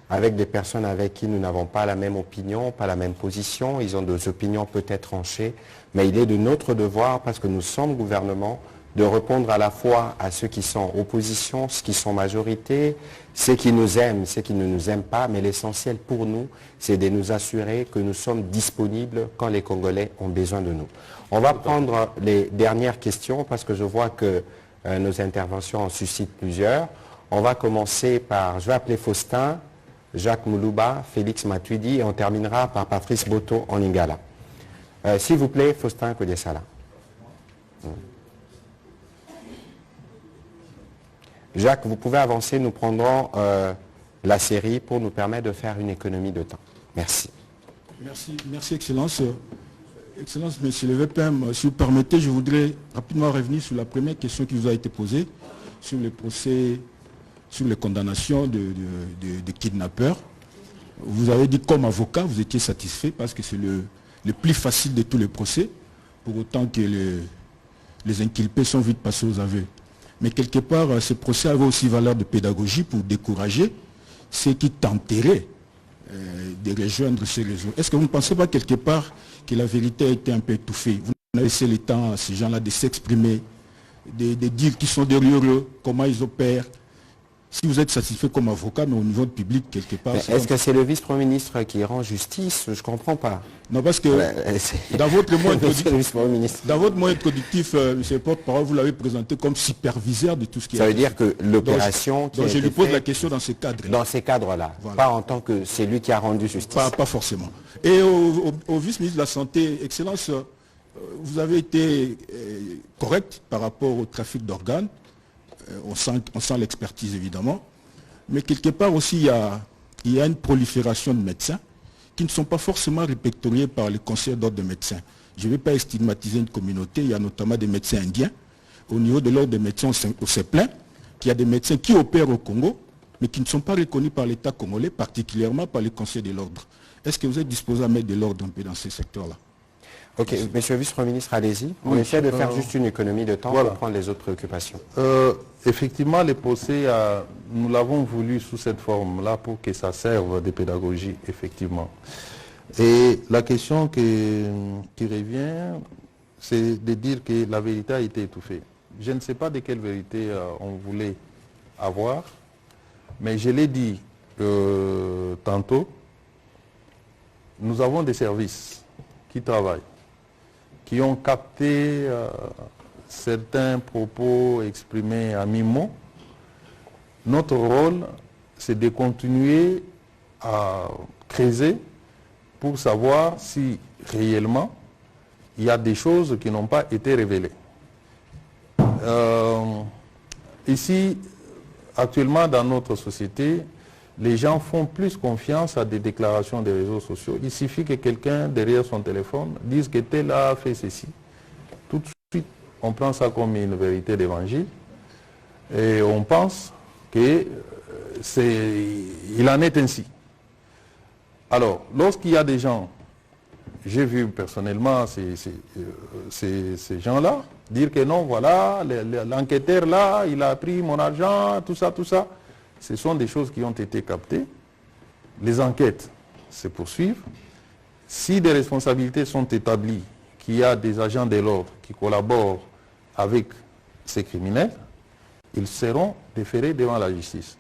avec des personnes avec qui nous n'avons pas la même opinion, pas la même position. Ils ont des opinions peut-être tranchées, mais il est de notre devoir, parce que nous sommes gouvernement, de répondre à la fois à ceux qui sont opposition, ceux qui sont majorité, ceux qui nous aiment, ceux qui ne nous aiment pas, mais l'essentiel pour nous, c'est de nous assurer que nous sommes disponibles quand les Congolais ont besoin de nous. On va prendre les dernières questions parce que je vois que nos interventions en suscitent plusieurs. On va commencer par, je vais appeler Faustin, Jacques Moulouba, Félix Matuidi et on terminera par Patrice Boto en Lingala. S'il vous plaît, Faustin Kodesala. Jacques, vous pouvez avancer, nous prendrons la série pour nous permettre de faire une économie de temps. Merci. Merci Excellence. Excellence, Monsieur le VPM, si vous permettez, je voudrais rapidement revenir sur la première question qui vous a été posée, sur les procès, sur les condamnations de kidnappeurs. Vous avez dit comme avocat, vous étiez satisfait parce que c'est le plus facile de tous les procès, pour autant que les inculpés sont vite passés aux aveux. Mais quelque part, ce procès avait aussi valeur de pédagogie pour décourager ceux qui tenteraient de rejoindre ces réseaux. Est-ce que vous ne pensez pas quelque part que la vérité a été un peu étouffée? Vous avez laissé le temps à ces gens-là de s'exprimer, de dire qui sont derrière eux, comment ils opèrent. Si vous êtes satisfait comme avocat, mais au niveau du public, quelque part... Est-ce que c'est le vice-premier ministre qui rend justice? Je ne comprends pas. Non, parce que dans votre moyen productif, monsieur le porte-parole, vous l'avez présenté comme superviseur de tout ce qui est... Ça veut dire que l'opération... Donc je lui pose la question dans ces cadres-là. Dans ces cadres-là, voilà. Pas en tant que c'est lui qui a rendu justice. Pas forcément. Et au vice-ministre de la Santé, Excellence, vous avez été correct par rapport au trafic d'organes. On sent l'expertise évidemment, mais quelque part aussi il y a une prolifération de médecins qui ne sont pas forcément répertoriés par le conseil d'ordre des médecins. Je ne vais pas stigmatiser une communauté, il y a notamment des médecins indiens. Au niveau de l'ordre des médecins, on s'est plaint qu'il y a des médecins qui opèrent au Congo, mais qui ne sont pas reconnus par l'État congolais, particulièrement par le conseil de l'ordre. Est-ce que vous êtes disposé à mettre de l'ordre un peu dans ces secteurs-là? Ok, monsieur le vice-premier ministre, allez-y. On essaie de faire juste une économie de temps pour prendre les autres préoccupations. Effectivement, les procès, nous l'avons voulu sous cette forme-là pour que ça serve de pédagogie, effectivement. Et la question qui revient, c'est de dire que la vérité a été étouffée. Je ne sais pas de quelle vérité on voulait avoir, mais je l'ai dit tantôt, nous avons des services qui travaillent, qui ont capté certains propos exprimés à mi-mot. Notre rôle, c'est de continuer à creuser pour savoir si réellement il y a des choses qui n'ont pas été révélées. Ici, actuellement dans notre société, les gens font plus confiance à des déclarations des réseaux sociaux. Il suffit que quelqu'un, derrière son téléphone, dise que tel a fait ceci. Tout de suite, on prend ça comme une vérité d'évangile. Et on pense qu'il en est ainsi. Alors, lorsqu'il y a des gens, j'ai vu personnellement ces gens-là dire que non, voilà, l'enquêteur là, il a pris mon argent, tout ça, ce sont des choses qui ont été captées. Les enquêtes se poursuivent. Si des responsabilités sont établies, qu'il y a des agents de l'ordre qui collaborent avec ces criminels, ils seront déférés devant la justice.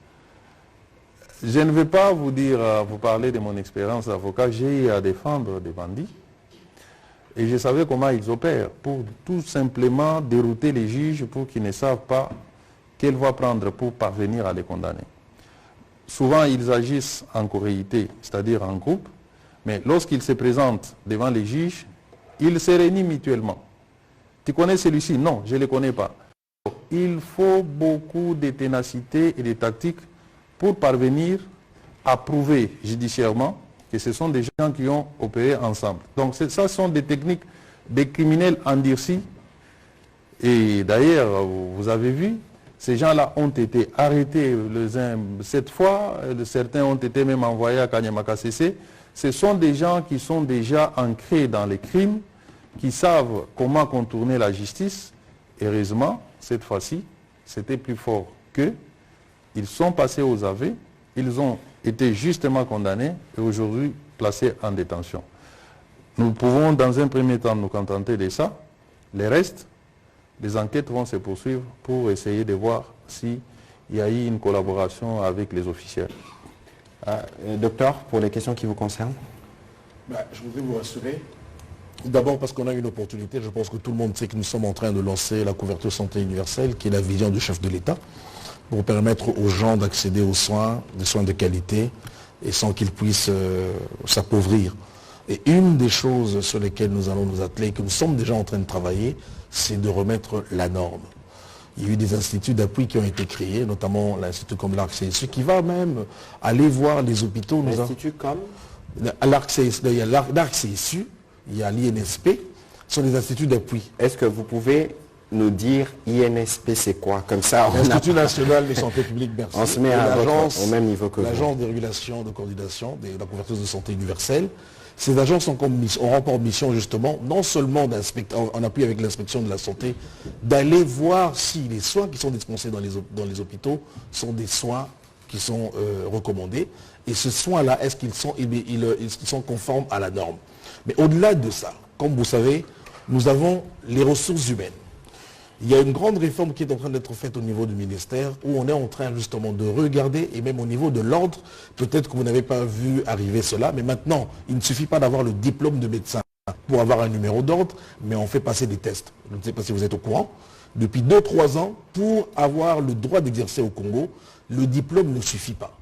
Je ne vais pas vous parler de mon expérience d'avocat. J'ai eu à défendre des bandits et je savais comment ils opèrent pour tout simplement dérouter les juges pour qu'ils ne savent pas quelle voie prendre pour parvenir à les condamner. Souvent, ils agissent en choréité, c'est-à-dire en groupe, mais lorsqu'ils se présentent devant les juges, ils se réunissent mutuellement. Tu connais celui-ci? Non, je ne le connais pas. Il faut beaucoup de ténacité et de tactique pour parvenir à prouver judiciairement que ce sont des gens qui ont opéré ensemble. Donc ça sont des techniques des criminels endurcis. Et d'ailleurs, vous avez vu, ces gens-là ont été arrêtés les uns 7 fois, certains ont été même envoyés à Kanyama-Kasese. Ce sont des gens qui sont déjà ancrés dans les crimes, qui savent comment contourner la justice. Heureusement, cette fois-ci, c'était plus fort qu'eux. Ils sont passés aux aveux, ils ont été justement condamnés et aujourd'hui placés en détention. Nous pouvons dans un premier temps nous contenter de ça. Les restes, les enquêtes vont se poursuivre pour essayer de voir s'il y a eu une collaboration avec les officiels. Docteur, pour les questions qui vous concernent? Je voudrais vous rassurer. D'abord parce qu'on a une opportunité, je pense que tout le monde sait que nous sommes en train de lancer la couverture santé universelle, qui est la vision du chef de l'État, pour permettre aux gens d'accéder aux soins, des soins de qualité, et sans qu'ils puissent s'appauvrir. Et une des choses sur lesquelles nous allons nous atteler, que nous sommes déjà en train de travailler, c'est de remettre la norme. Il y a eu des instituts d'appui qui ont été créés, notamment l'Institut comme l'ARC-CSU, qui va même aller voir les hôpitaux. L'Institut comme il y a l'ARC-CSU, il y a l'INSP, ce sont des instituts d'appui. Est-ce que vous pouvez nous dire INSP c'est quoi? Comme ça, l'Institut national de santé publique, merci. On se met au même niveau que vous. L'agence de régulation, de coordination de la couverture de santé universelle. Ces agences ont rapport mission justement, non seulement en appui avec l'inspection de la santé, d'aller voir si les soins qui sont dispensés dans les hôpitaux sont des soins qui sont recommandés. Et ce soin-là, est-ce qu'ils sont conformes à la norme? Mais au-delà de ça, comme vous savez, nous avons les ressources humaines. Il y a une grande réforme qui est en train d'être faite au niveau du ministère, où on est en train justement de regarder, et même au niveau de l'ordre, peut-être que vous n'avez pas vu arriver cela, mais maintenant, il ne suffit pas d'avoir le diplôme de médecin pour avoir un numéro d'ordre, mais on fait passer des tests. Je ne sais pas si vous êtes au courant. Depuis 2-3 ans, pour avoir le droit d'exercer au Congo, le diplôme ne suffit pas.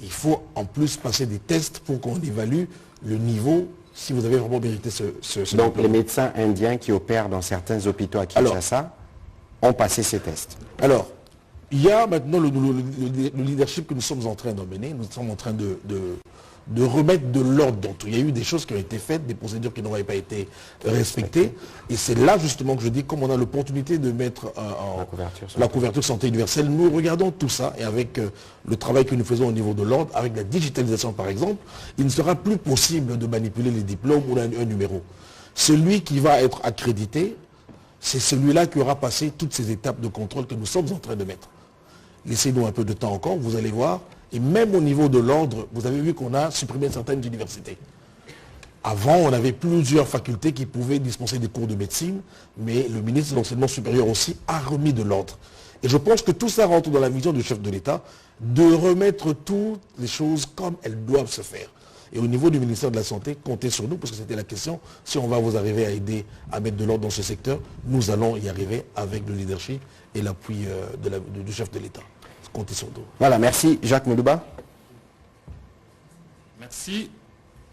Il faut en plus passer des tests pour qu'on évalue le niveau, si vous avez vraiment mérité ce Donc diplôme. les médecins indiens qui opèrent dans certains hôpitaux à Kinshasa ont passé ces tests. Alors, il y a maintenant le leadership que nous sommes en train d'emmener. Nous sommes en train de remettre de l'ordre dans tout. Il y a eu des choses qui ont été faites, des procédures qui n'auraient pas été respectées. Et c'est là justement que je dis, comme on a l'opportunité de mettre la couverture santé universelle, nous regardons tout ça et avec le travail que nous faisons au niveau de l'ordre, avec la digitalisation par exemple, il ne sera plus possible de manipuler les diplômes ou un numéro. Celui qui va être accrédité, c'est celui-là qui aura passé toutes ces étapes de contrôle que nous sommes en train de mettre. Laissez-nous un peu de temps encore, vous allez voir. Et même au niveau de l'ordre, vous avez vu qu'on a supprimé certaines universités. Avant, on avait plusieurs facultés qui pouvaient dispenser des cours de médecine, mais le ministre de l'Enseignement supérieur aussi a remis de l'ordre. Et je pense que tout ça rentre dans la vision du chef de l'État, de remettre toutes les choses comme elles doivent se faire. Et au niveau du ministère de la Santé, comptez sur nous, parce que c'était la question, si on va vous arriver à aider à mettre de l'ordre dans ce secteur, nous allons y arriver avec le leadership et l'appui du chef de l'État. Comptez sur nous. Voilà, merci. Jacques Moulouba. Merci.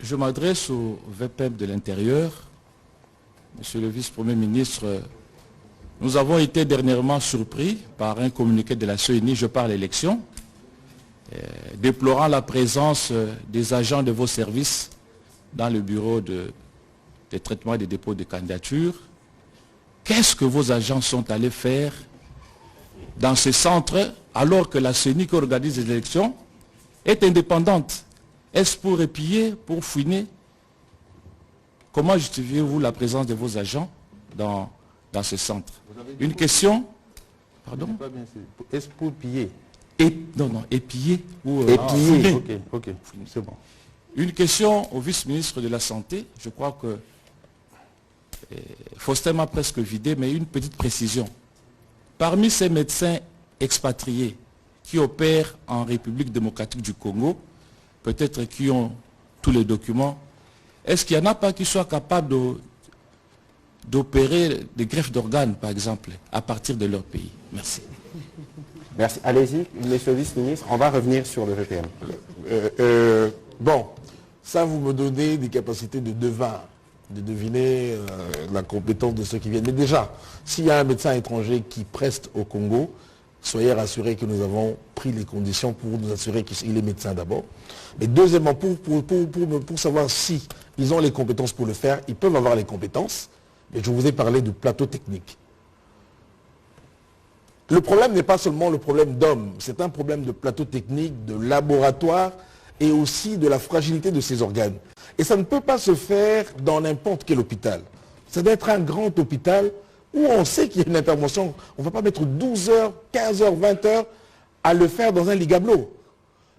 Je m'adresse au VPEP de l'Intérieur. Monsieur le vice-premier ministre, nous avons été dernièrement surpris par un communiqué de la CENI, je parle élection, déplorant la présence des agents de vos services dans le bureau de traitement des dépôts de candidature. Qu'est-ce que vos agents sont allés faire dans ce centre alors que la CENI qui organise les élections est indépendante? Est-ce pour épier, pour fouiner? Comment justifiez-vous la présence de vos agents dans ce centre? Une question. Pardon? Est-ce pour piller? Non, épier ou fouiner. Ok, c'est bon. Une question au vice-ministre de la Santé. Je crois que Faustin m'a presque vidé, mais une petite précision. Parmi ces médecins expatriés qui opèrent en République démocratique du Congo, peut-être qui ont tous les documents, est-ce qu'il n'y en a pas qui soient capables d'opérer des greffes d'organes, par exemple, à partir de leur pays? Merci. Merci. Allez-y, monsieur le vice-ministre, on va revenir sur le VPM. Bon, ça vous me donnez des capacités de deviner la compétence de ceux qui viennent. Mais déjà, s'il y a un médecin étranger qui preste au Congo, soyez rassurés que nous avons pris les conditions pour nous assurer qu'il est médecin d'abord. Mais deuxièmement, pour savoir si ils ont les compétences pour le faire, ils peuvent avoir les compétences. Et je vous ai parlé du plateau technique. Le problème n'est pas seulement le problème d'hommes, c'est un problème de plateau technique, de laboratoire et aussi de la fragilité de ces organes. Et ça ne peut pas se faire dans n'importe quel hôpital. Ça doit être un grand hôpital où on sait qu'il y a une intervention. On ne va pas mettre 12 heures, 15 heures, 20 heures à le faire dans un lit gablot.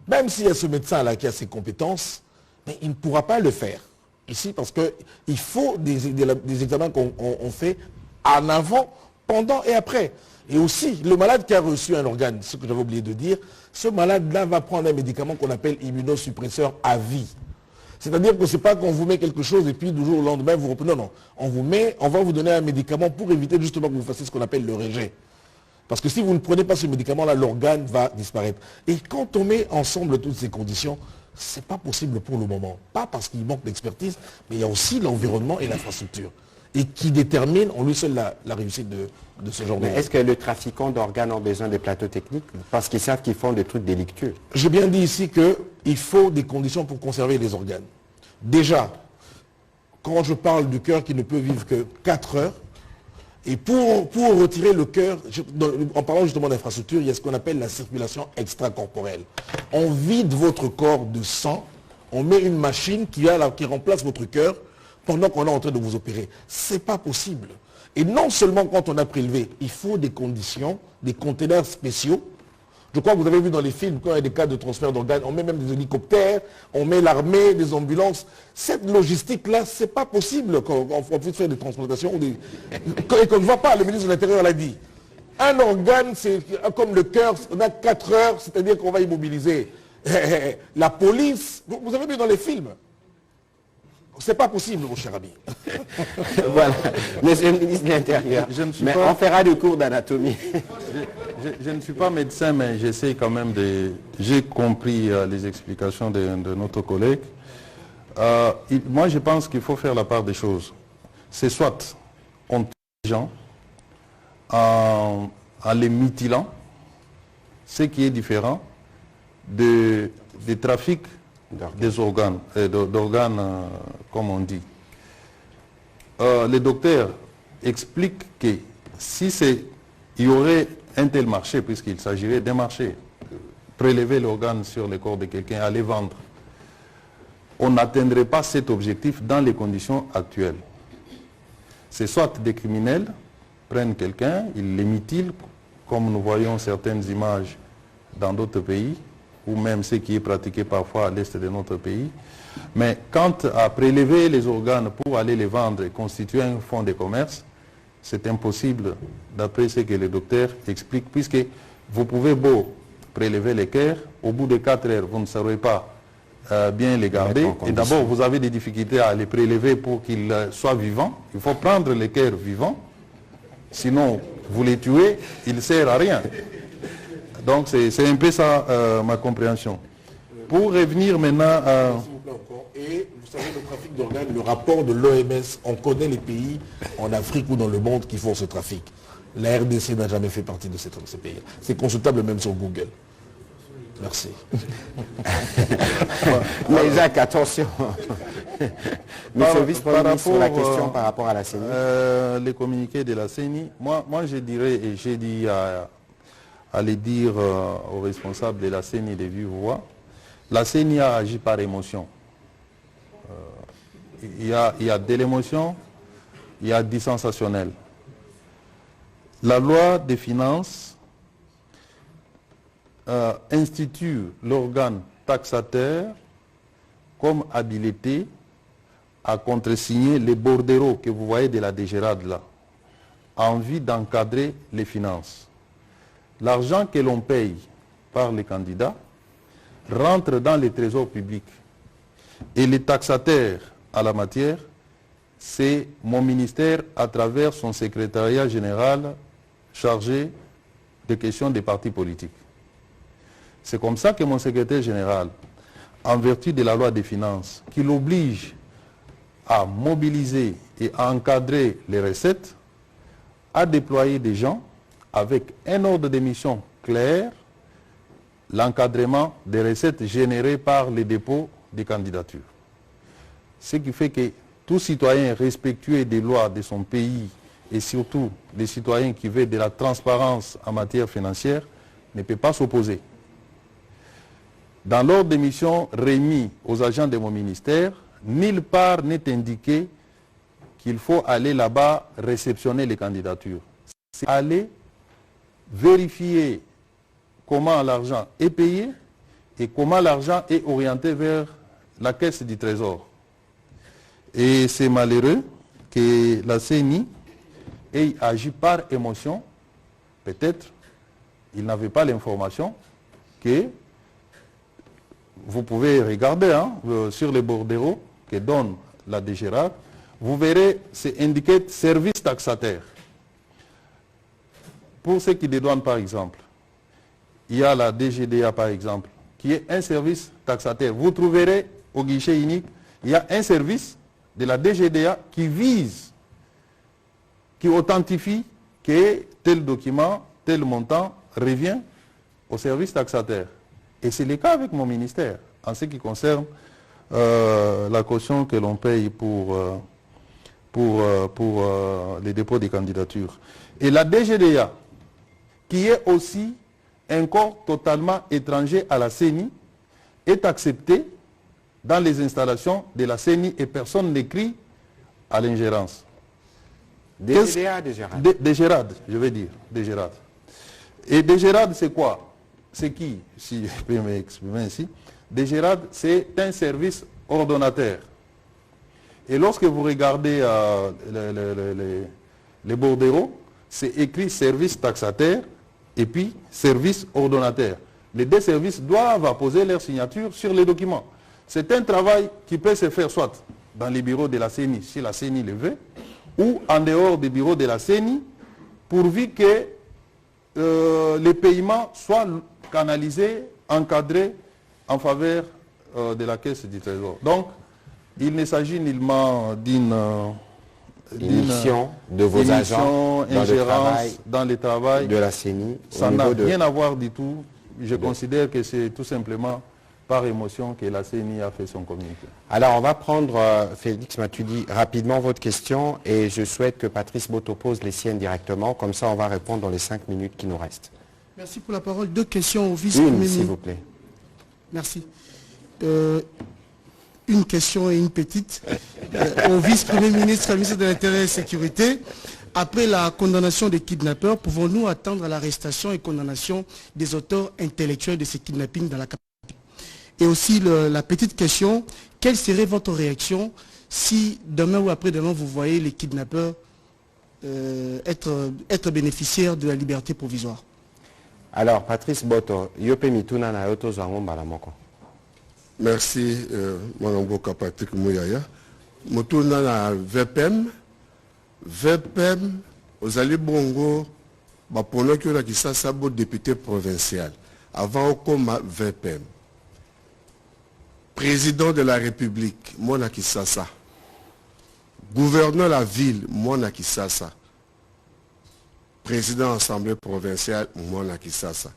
Même s'il y a ce médecin-là qui a ses compétences, mais il ne pourra pas le faire ici parce qu'il faut des examens qu'on fait en avant, pendant et après. Et aussi, le malade qui a reçu un organe, ce que j'avais oublié de dire, ce malade-là va prendre un médicament qu'on appelle immunosuppresseur à vie. C'est-à-dire que ce n'est pas qu'on vous met quelque chose et puis du jour au lendemain, vous reprenez. Non, non. On va vous donner un médicament pour éviter justement que vous fassiez ce qu'on appelle le rejet. Parce que si vous ne prenez pas ce médicament-là, l'organe va disparaître. Et quand on met ensemble toutes ces conditions, ce n'est pas possible pour le moment. Pas parce qu'il manque d'expertise, mais il y a aussi l'environnement et l'infrastructure. Et qui détermine en lui seul la réussite de ce genre de... Mais est-ce que les trafiquants d'organes ont besoin des plateaux techniques? Parce qu'ils savent qu'ils font des trucs délictueux. J'ai bien dit ici qu'il faut des conditions pour conserver les organes. Déjà, quand je parle du cœur qui ne peut vivre que 4 heures, et pour retirer le cœur, en parlant justement d'infrastructure, il y a ce qu'on appelle la circulation extracorporelle. On vide votre corps de sang, on met une machine qui remplace votre cœur pendant qu'on est en train de vous opérer. Ce n'est pas possible. Et non seulement quand on a prélevé, il faut des conditions, des containers spéciaux. Je crois que vous avez vu dans les films, quand il y a des cas de transfert d'organes, on met même des hélicoptères, on met l'armée, des ambulances. Cette logistique-là, ce n'est pas possible qu'on puisse faire des transplantations. Et qu'on ne voit pas, le ministre de l'Intérieur l'a dit. Un organe, c'est comme le cœur, on a 4 heures, c'est-à-dire qu'on va immobiliser. La police, vous avez vu dans les films. C'est pas possible, mon cher ami. Voilà, monsieur le ministre de l'Intérieur. On fera des cours d'anatomie. Je ne suis pas médecin, mais j'essaie quand même de... J'ai compris les explications de notre collègue. Moi, je pense qu'il faut faire la part des choses. C'est soit on tue les gens en les mutilant, ce qui est différent des trafics des organes, comme on dit. Les docteurs expliquent que si il y aurait un tel marché, puisqu'il s'agirait d'un marché, prélever l'organe sur le corps de quelqu'un, aller vendre, on n'atteindrait pas cet objectif dans les conditions actuelles. C'est soit des criminels prennent quelqu'un, ils les mutilent, comme nous voyons certaines images dans d'autres pays, ou même ce qui est pratiqué parfois à l'est de notre pays. Mais quant à prélever les organes pour aller les vendre et constituer un fonds de commerce, c'est impossible d'après ce que les docteurs expliquent, puisque vous pouvez beau prélever les cœurs, au bout de 4 heures, vous ne saurez pas bien les garder. Et d'abord, vous avez des difficultés à les prélever pour qu'ils soient vivants. Il faut prendre les cœurs vivants, sinon vous les tuez, ils ne servent à rien. Donc c'est un peu ça ma compréhension. Pour revenir maintenant à... Et vous savez, le trafic d'organes, le rapport de l'OMS, on connaît les pays en Afrique ou dans le monde qui font ce trafic. La RDC n'a jamais fait partie de ces pays. C'est consultable même sur Google. Merci. Mais Jacques, attention. Monsieur le vice-ministre, sur la question par rapport à la CENI. Les communiqués de la CENI, moi je dirais, et j'ai dit aller dire aux responsables de la CENI de vive voix. La CENI a agi par émotion. Il y a de l'émotion, il y a du sensationnel. La loi des finances institue l'organe taxateur comme habilité à contresigner les bordereaux que vous voyez de la DGRAD là, en vue d'encadrer les finances. L'argent que l'on paye par les candidats rentre dans les trésors publics. Et les taxataires à la matière, c'est mon ministère à travers son secrétariat général chargé des questions des partis politiques. C'est comme ça que mon secrétaire général, en vertu de la loi des finances, qui l'oblige à mobiliser et à encadrer les recettes, a déployé des gens avec un ordre de mission clair, l'encadrement des recettes générées par les dépôts des candidatures. Ce qui fait que tout citoyen respectueux des lois de son pays et surtout des citoyens qui veulent de la transparence en matière financière ne peut pas s'opposer. Dans l'ordre de mission remis aux agents de mon ministère, nulle part n'est indiqué qu'il faut aller là-bas réceptionner les candidatures. C'est aller vérifier comment l'argent est payé et comment l'argent est orienté vers la caisse du Trésor. Et c'est malheureux que la CENI ait agi par émotion. Peut-être il n'avait pas l'information que vous pouvez regarder sur les bordereaux que donne la DGRAD. Vous verrez, c'est indiqué service taxataire. Pour ceux qui dédouanent par exemple, il y a la DGDA par exemple, qui est un service taxataire. Vous trouverez au guichet unique, il y a un service de la DGDA qui vise, qui authentifie que tel document, tel montant revient au service taxataire. Et c'est le cas avec mon ministère, en ce qui concerne la caution que l'on paye pour les dépôts des candidatures. Et la DGDA, qui est aussi un corps totalement étranger à la CENI, est acceptée dans les installations de la CENI et personne n'écrit à l'ingérence. DGDA, DGRAD, je vais dire, DGRAD. Et DGRAD, c'est quoi? C'est qui, si je peux m'exprimer ainsi? DGRAD, c'est un service ordonnateur. Et lorsque vous regardez les bordereaux, c'est écrit service taxataire et puis service ordonnateur. Les deux services doivent apposer leur signature sur les documents. C'est un travail qui peut se faire soit dans les bureaux de la CENI, si la CENI le veut, ou en dehors des bureaux de la CENI, pourvu que les paiements soient canalisés, encadrés en faveur de la caisse du Trésor. Donc, il ne s'agit nullement d'une mission de vos agents dans le travail de la CENI. Ça n'a rien à voir du tout. Je considère que c'est tout simplement par émotion que la CENI a fait son communiqué. Alors, on va prendre, Félix Matuidi, rapidement votre question et je souhaite que Patrice Boto pose les siennes directement. Comme ça, on va répondre dans les 5 minutes qui nous restent. Merci pour la parole. 2 questions au vice-premier ministre. S'il vous plaît. Merci. Une question et une petite. Au vice-premier ministre, ministre de l'Intérieur et de la Sécurité, après la condamnation des kidnappeurs, pouvons-nous attendre l'arrestation et condamnation des auteurs intellectuels de ces kidnappings dans la capitale? Et aussi la petite question, quelle serait votre réaction si demain ou après-demain vous voyez les kidnappeurs être bénéficiaires de la liberté provisoire? Alors, Patrice Boto, yope mituna na yoto zango mbalamoko. Merci, mon Patrick Mouyaya. Motuna na VPM. VPM, aux allées bongo, pendant que la Kisasa beau député provincial. Avant au coma VPM. Président de la République, Mona Kisasa. Gouverneur de la ville, Mona Kisasa. Président de l'Assemblée provinciale, Mona Kisasa.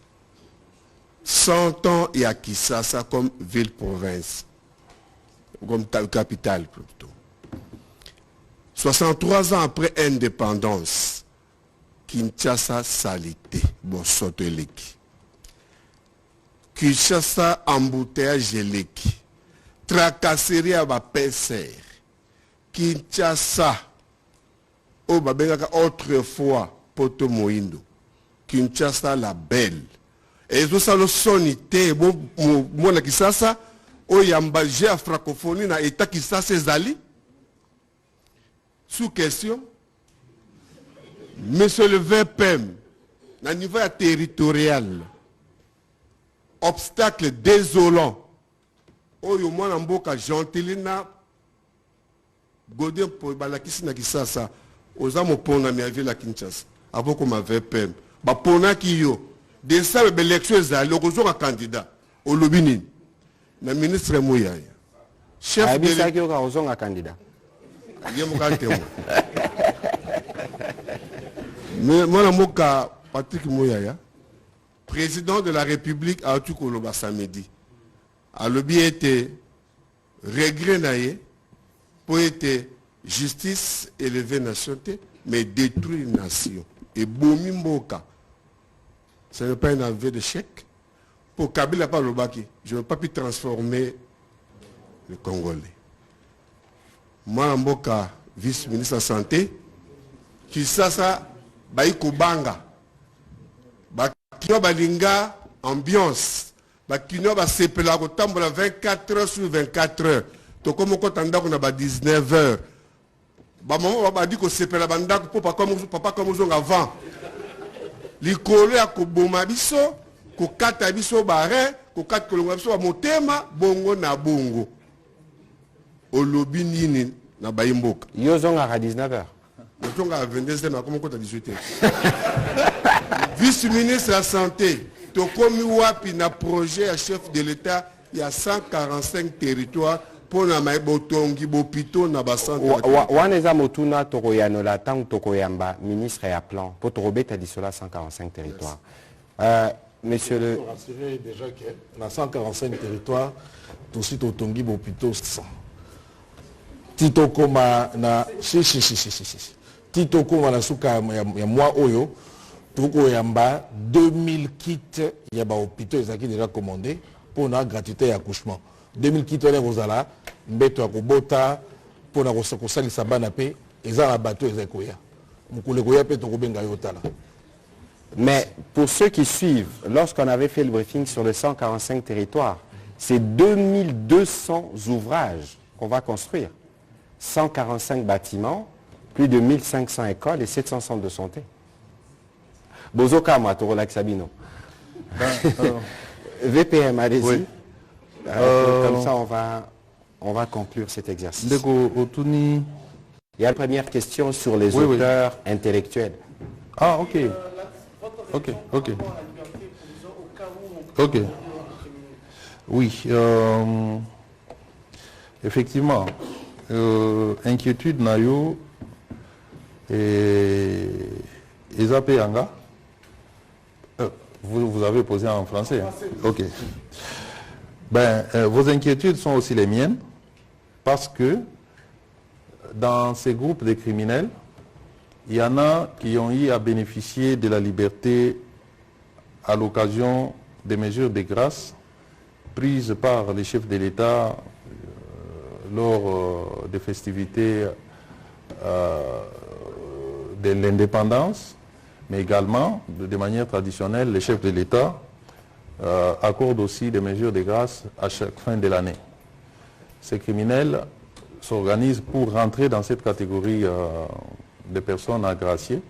100 ans et à Kisasa comme ville-province, comme capitale plutôt. 63 ans après indépendance, Kinshasa salité, bon soto eleki. Kinshasa embouteillage eleki. Tracasserie à ba PCR. Kinshasa, au babengaka autrefois poto moindo. Kinshasa la belle. Et tout ça le sonité, bon la Kinshasa, au yambaje à francophonie na état Kinshasa ezali. Sous question. Monsieur le VPM, à niveau territorial, obstacle désolant, oyo mwana mboka gentilina godin po balakisi na Kisasa, oza mopona mi avila Kinshasa, avoko ma VPM, ba pona ki yo, de ça l'élection ezali, okozoka candidat, olobi nini, na ministre Mouyaya. Chef de l'État okozonga candidat. Mwana mboka Patrick Mouyaya, président de la République a tout koloba samedi. A lobby était regret naïe pour être justice élever nation, mais détruire nation. Et bomi mboka, ce n'est pas un aveu de chèque. Pour Kabila pas lobaki, je ne veux pas pu transformer le Congolais. Mwana mboka vice-ministre de la santé, qui ça baïko banga, bakino balinga ambiance, bakino basepela kotambola 24 heures sur 24 heures. Toko moko tanda ko na ba 19 heures. Ba maman ba di ko sepela banda ko papa comme zonga avant. Likolo ya ko boma biso, ko kata biso bare, ko kata kolonga biso ba motema bongo na bongo. Olobi nini na bayimboka. Yo zonga à 19 heures. Zonga à 22 heures, comment à 18 heures. Vice-ministre de la Santé, Tokomi Wapi na projet à chef de l'État, il y a 145 territoires pour na maïbotongi, bopito, na bassin. Waneza Motuna, Toroyano, la Tang, Tokoyamba, ministre et à plan, pour Torobet a dit cela 145 territoires. Monsieur le. Je peux rassurer déjà que dans 145 territoires, tout de suite au Tongi, bopito, 100. Tito Koma na. Si. Tito Koma na suka ya moi oyo. Toko yamba 2000 kits ya ba hôpitaux ezaki déjà commandé pour la gratuité d'accouchement. 2000 kits on est rozala mbeto ya kobota pour na kosalisa bana pe eza na bateau ezakoya. Mukule koya pe toko benga yotala. Mais pour ceux qui suivent, lorsqu'on avait fait le briefing sur les 145 territoires, c'est 2200 ouvrages qu'on va construire. 145 bâtiments, plus de 1500 écoles et 700 centres de santé. Bozoka Matorolak Sabino. VPM, allez-y. Oui. Comme ça, on va conclure cet exercice. Il y a la première question sur les auteurs intellectuels. Ah, ok. Oui. Effectivement. Inquiétude Nayo et Ezape Anga. Vous avez posé en français. Hein? Ok. Vos inquiétudes sont aussi les miennes parce que dans ces groupes de criminels, il y en a qui ont eu à bénéficier de la liberté à l'occasion des mesures de grâce prises par les chefs de l'État lors des festivités de l'indépendance. Mais également, de manière traditionnelle, les chefs de l'État accordent aussi des mesures de grâce à chaque fin de l'année. Ces criminels s'organisent pour rentrer dans cette catégorie de personnes agraciées.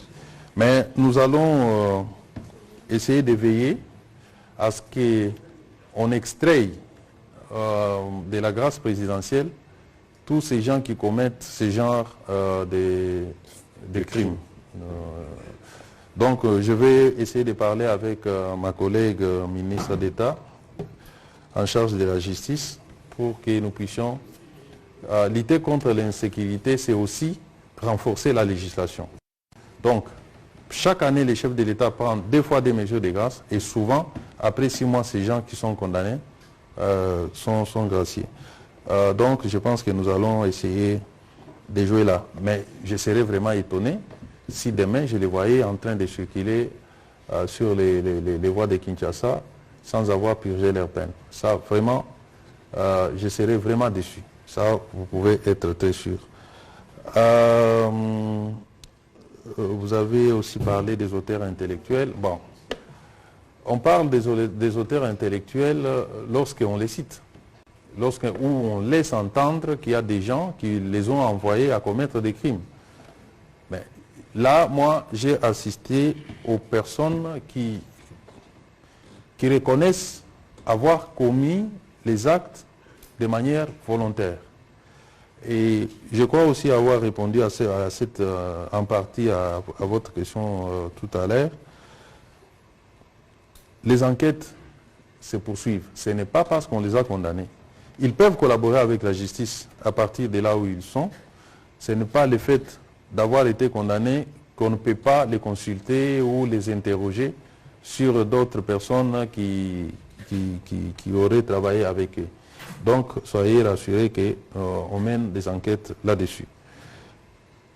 Mais nous allons essayer de veiller à ce qu'on extrait de la grâce présidentielle tous ces gens qui commettent ce genre de crimes. Donc je vais essayer de parler avec ma collègue ministre d'État en charge de la justice pour que nous puissions lutter contre l'insécurité, c'est aussi renforcer la législation. Donc chaque année les chefs de l'État prennent 2 fois des mesures de grâce et souvent après 6 mois ces gens qui sont condamnés sont graciés. Donc je pense que nous allons essayer de jouer là. Mais je serais vraiment étonné si demain je les voyais en train de circuler sur les voies de Kinshasa sans avoir purgé leur peine. Ça, vraiment, je serais vraiment déçu. Ça, vous pouvez être très sûr. Vous avez aussi parlé des auteurs intellectuels. Bon, on parle des auteurs intellectuels lorsqu'on les cite. Où on laisse entendre qu'il y a des gens qui les ont envoyés à commettre des crimes. Mais là, moi, j'ai assisté aux personnes qui reconnaissent avoir commis les actes de manière volontaire. Et je crois aussi avoir répondu en partie à votre question tout à l'heure. Les enquêtes se poursuivent. Ce n'est pas parce qu'on les a condamnés. Ils peuvent collaborer avec la justice à partir de là où ils sont. Ce n'est pas le fait d'avoir été condamnés qu'on ne peut pas les consulter ou les interroger sur d'autres personnes qui auraient travaillé avec eux. Donc, soyez rassurés qu'on mène des enquêtes là-dessus.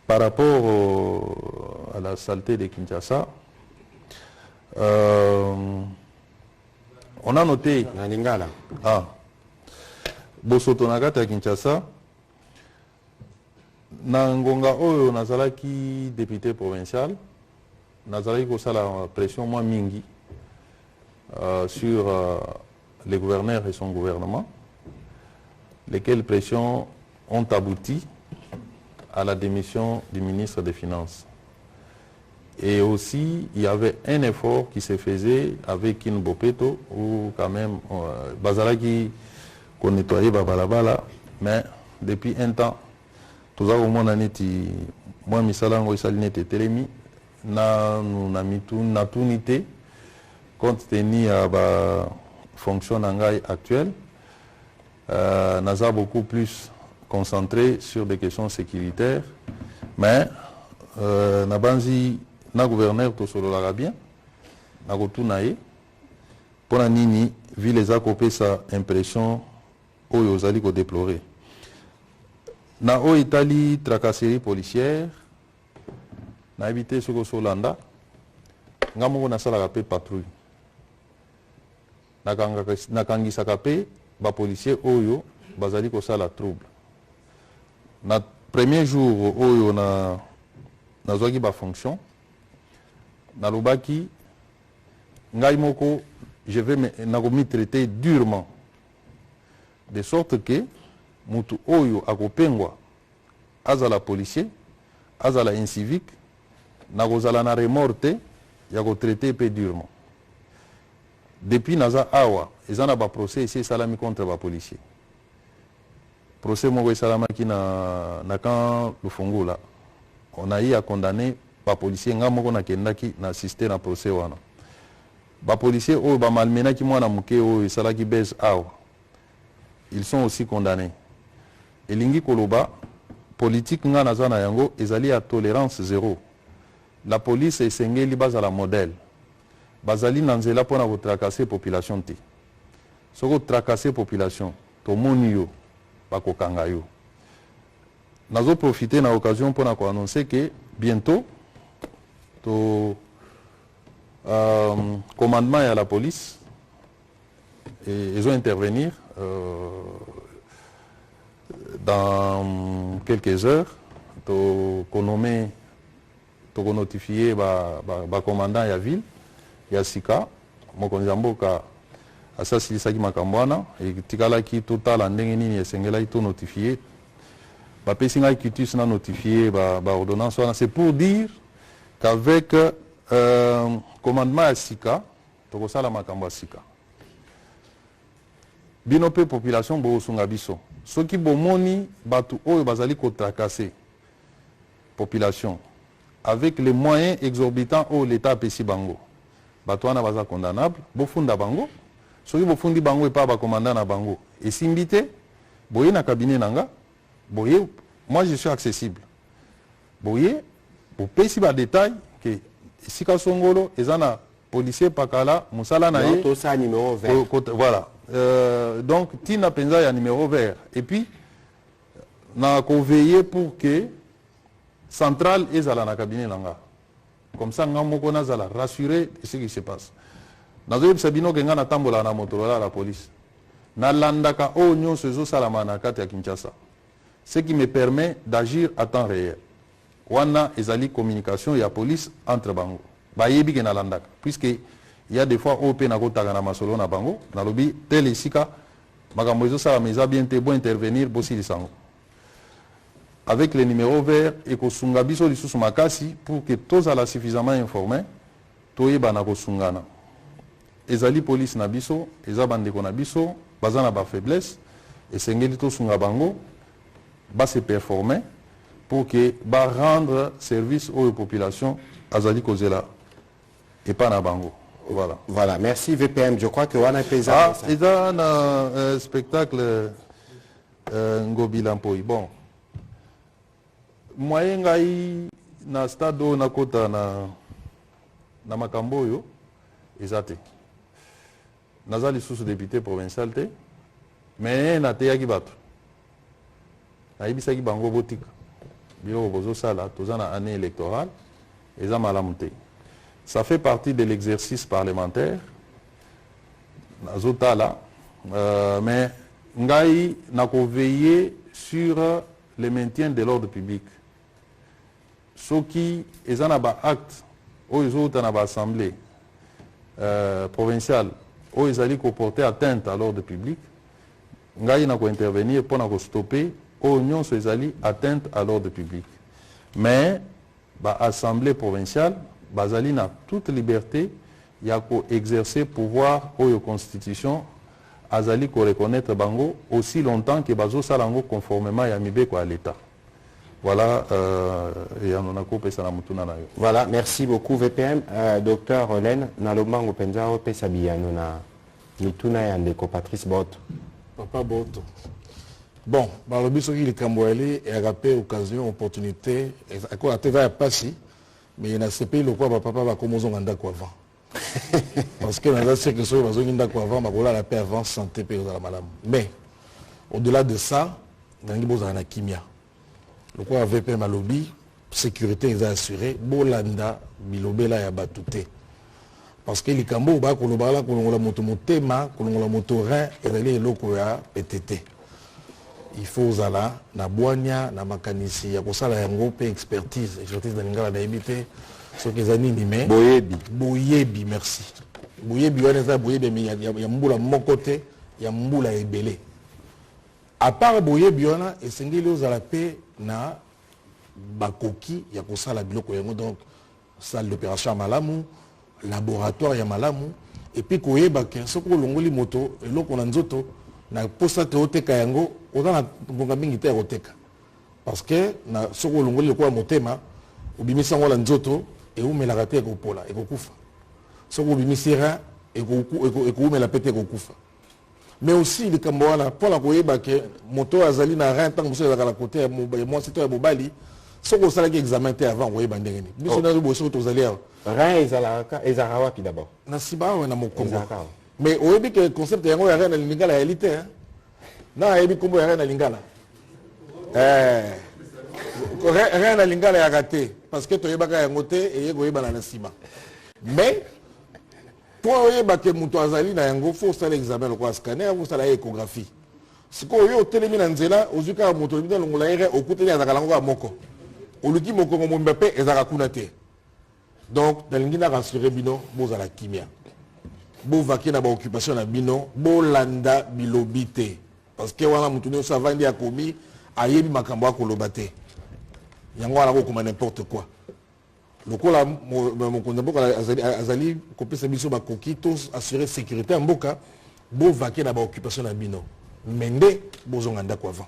Par rapport à la saleté de Kinshasa, on a noté... Bosoto Nagata à Kinshasa, Nangonga Oyo Nazalaki député provincial, Nazalaki Kosala pression moins mingi sur les gouverneurs et son gouvernement, lesquelles pressions ont abouti à la démission du ministre des Finances. Et aussi, il y avait un effort qui se faisait avec Kin Bopeto, où quand même, Bazalaki qu'on nettoyait Babalabala, mais depuis un temps, tout ça au monde en est, moi, Misalango Isalinete Telemi, n'a tout nité, compte tenu à la fonction actuelle, n'a beaucoup plus concentré sur des questions sécuritaires, mais n'a banzi na gouverneur tout solo la bien, n'a tout naé, pour la nini, vu les acopés sa impression oyo ozali ko déplorer. Na o Italie tracasserie policière, na habité ce que Solanda, ngamo na sala pe patrouille. Na kangisa pe ba policier oyo bazali ko sala trouble. Na premier jour oyo na zwaki ba fonction, na lobaki ngai moko je vais me traiter durement. De sorte que mutu oyo akopengwa azala policier, azala incivique, nakozala na remorte ya ko traiter peu durement. Depuis naza awa, ezana ba procès ici salami contre ba policier. Procès moko salamaki na kan Lufungula. On a eu à condamner ba policier ngamoko na kendaki na assister na procès wana. Ba policier oyo ba malmenaki mwana muke oyo salaki base awa. Ils sont aussi condamnés. Et lingi koloba, politique nga nazana yango, ezali à tolérance zéro. La police est sengeli bazala modèle. Bazali nanzela pona ko tracasser population te. Soko tracasser population, to moni yo, bako kanga yo. Nazo profiter na occasion pona ko annoncer que bientôt, to commandement à la police, et ils vont intervenir dans quelques heures, pour notifier le commandant de la ville, Yassika, Mokonzamboka, Assassi Saki Makambwana, et Tikalaki total en Dengeni et Sengela tout notifié. Bapesinga Kitus n'a notifié ordonnance. C'est pour dire qu'avec commandement Yassika, Tokosala Makamba Sika. Binope population bo sunga biso. Soki bomoni batu oyo bazali ko tracasser population avec les moyens exorbitants où l'État pesi bango. Batu wana baza condamnable, bo funda bango. Soki bo fundi bango et pas ba commandant na bango. Et simbité, boye na cabinet nanga, boye, moi je suis accessible. Boye, bo pesi ba détail que sika songolo ezana policier pakala musala na ye. Tout ça numéro vert. Voilà. Donc, Tina Penza y a numéro vert. Et puis, on a veillé pour que centrale ezala na cabinet nanga. Comme ça nga moko nazala rassuré de ce qui se passe. Nazoyebisa bino ke nga natambola na Motorola la police. Nalandaka o nyonso ezosala na kati ya Kinshasa. Ce qui me permet d'agir à temps réel. Wana ezali communication ya police entre bango. Bayebi ke nalandaka. Puisque il y a des fois au pe nakotaka na masolo na bango, na lobi tel esika makambo ezosala meza bien te bo intervenir bosi lisango. Avec les numéros verts et kosunga biso lisusu makasi pour que tous ala suffisamment informés toyeba na kosungana. Ezali police na biso, eza bandeko na biso, baza na ba faiblesse et sengeli tosunga bango ba se performer pour que ba rendre service aux populations azali kozela et pas na bango. Voilà. Voilà, merci VPM. Je crois que wana pesa. Ah, eza un spectacle Ngobi Lampoi. Bon. Moyen ngai na stade na kota na makambo oyo ezate. Nazali sous député provincial te, mais na teyaki bato. Nayebisaki bango botika. Biloko bozosala toza na année électorale eza malamu te. Ça fait partie de l'exercice parlementaire. Nazotala, mais ngai nako veiller sur le maintien de l'ordre public. Ce qui est un acte, ou les autres dans l'Assemblée provinciale, où ils allaient porter atteinte à l'ordre public, ngai nako intervenir pour nako stopper, où ils sont allés atteinte à l'ordre public. Mais l'Assemblée provinciale, bazali na toute liberté, il y a qu'à exercer pouvoir ou la constitution, azali ko reconnaître bango aussi longtemps que bazo salango conformément à mibeko à l'État. Voilà, et on a coupé ça na mutuna na yo. Voilà, merci beaucoup VPM. Docteur Olen, nalobango penza o pesa biyano na mituna ya ndeko Patrice Boto. Papa Boto. Bon, balobi soki likambo ali et agapé occasion, opportunité, à quoi teva ya pasi. Mais il y a un CPI, le quoi papa va commencer à ndako avant. Parce que dans ce que soit besoin ndako avant, ma la paix avant santé paix dans la malade. Mais au-delà de ça, dans les beaux na kimia. Le quoi VPM lobby, sécurité est assurée, bolanda bilobela ya batute. Parce que les cambo ba ko lobala ko la moto motema, ko la moto rein et les loko ya PTT. Il faut zala na boanya na makanisi ya kosala yango pe expertise na lingala na ebité ce que zanini mais boyebi merci boyebi wana za boyebi ya mbula mokote ya mbula ebele à part boyebi wana esengeli ozala pe na bakoki ya kosala biloko yango donc salle d'opération malamu laboratoire ya malamu et puis koyeba ke soko longoli moto eloko na nzoto na posa te oteka yango oza na ngonga mingi te ya koteka parce que na soko olongoli lokola motema obimisi yango la nzoto eumelaka te ekopola ekokufa soko obimisi rein ekoumela pe te ekokufa mais aussi likambo wana mpola koyeba ke moto azali na rein ntango mosusu ezalaka na kote ya mwasi to ya mobali soko osalaki examen te avant koyeba ndenge nini biso nazo boye soko tozali awa rein ezalaka wapi d'abord na nsima awa na mokongo mais oyebi ke concept yango ya rein na lingala ya elite na yebi kombo ya rein na lingala rein na lingala ya raté parce que toyebaka yango te eye koyeba na nsima mais pour oyeba ke moto azali na yango faut osala examen lokola scanner faut osala échographie sikoyo oyo otelemi na nzela ozwi kaka moto lobi nalongola ye okuteli azalaka lango ya moko oluki mokongo momba mpe ezalaka kuna te donc nalingi na rassuré bino bozala kimia bovaki na baoccupation na bino bolanda bilobi te parce que wana mutu nyonso avandi akomi ayebi makambo akoloba te yango wana kokoma n'importe quoi lokola mokonzi mboka azali kopesa biso bakoki to assurer sécurité ya mboka bovaki na baoccupation na bino mende bozonga ndako avant.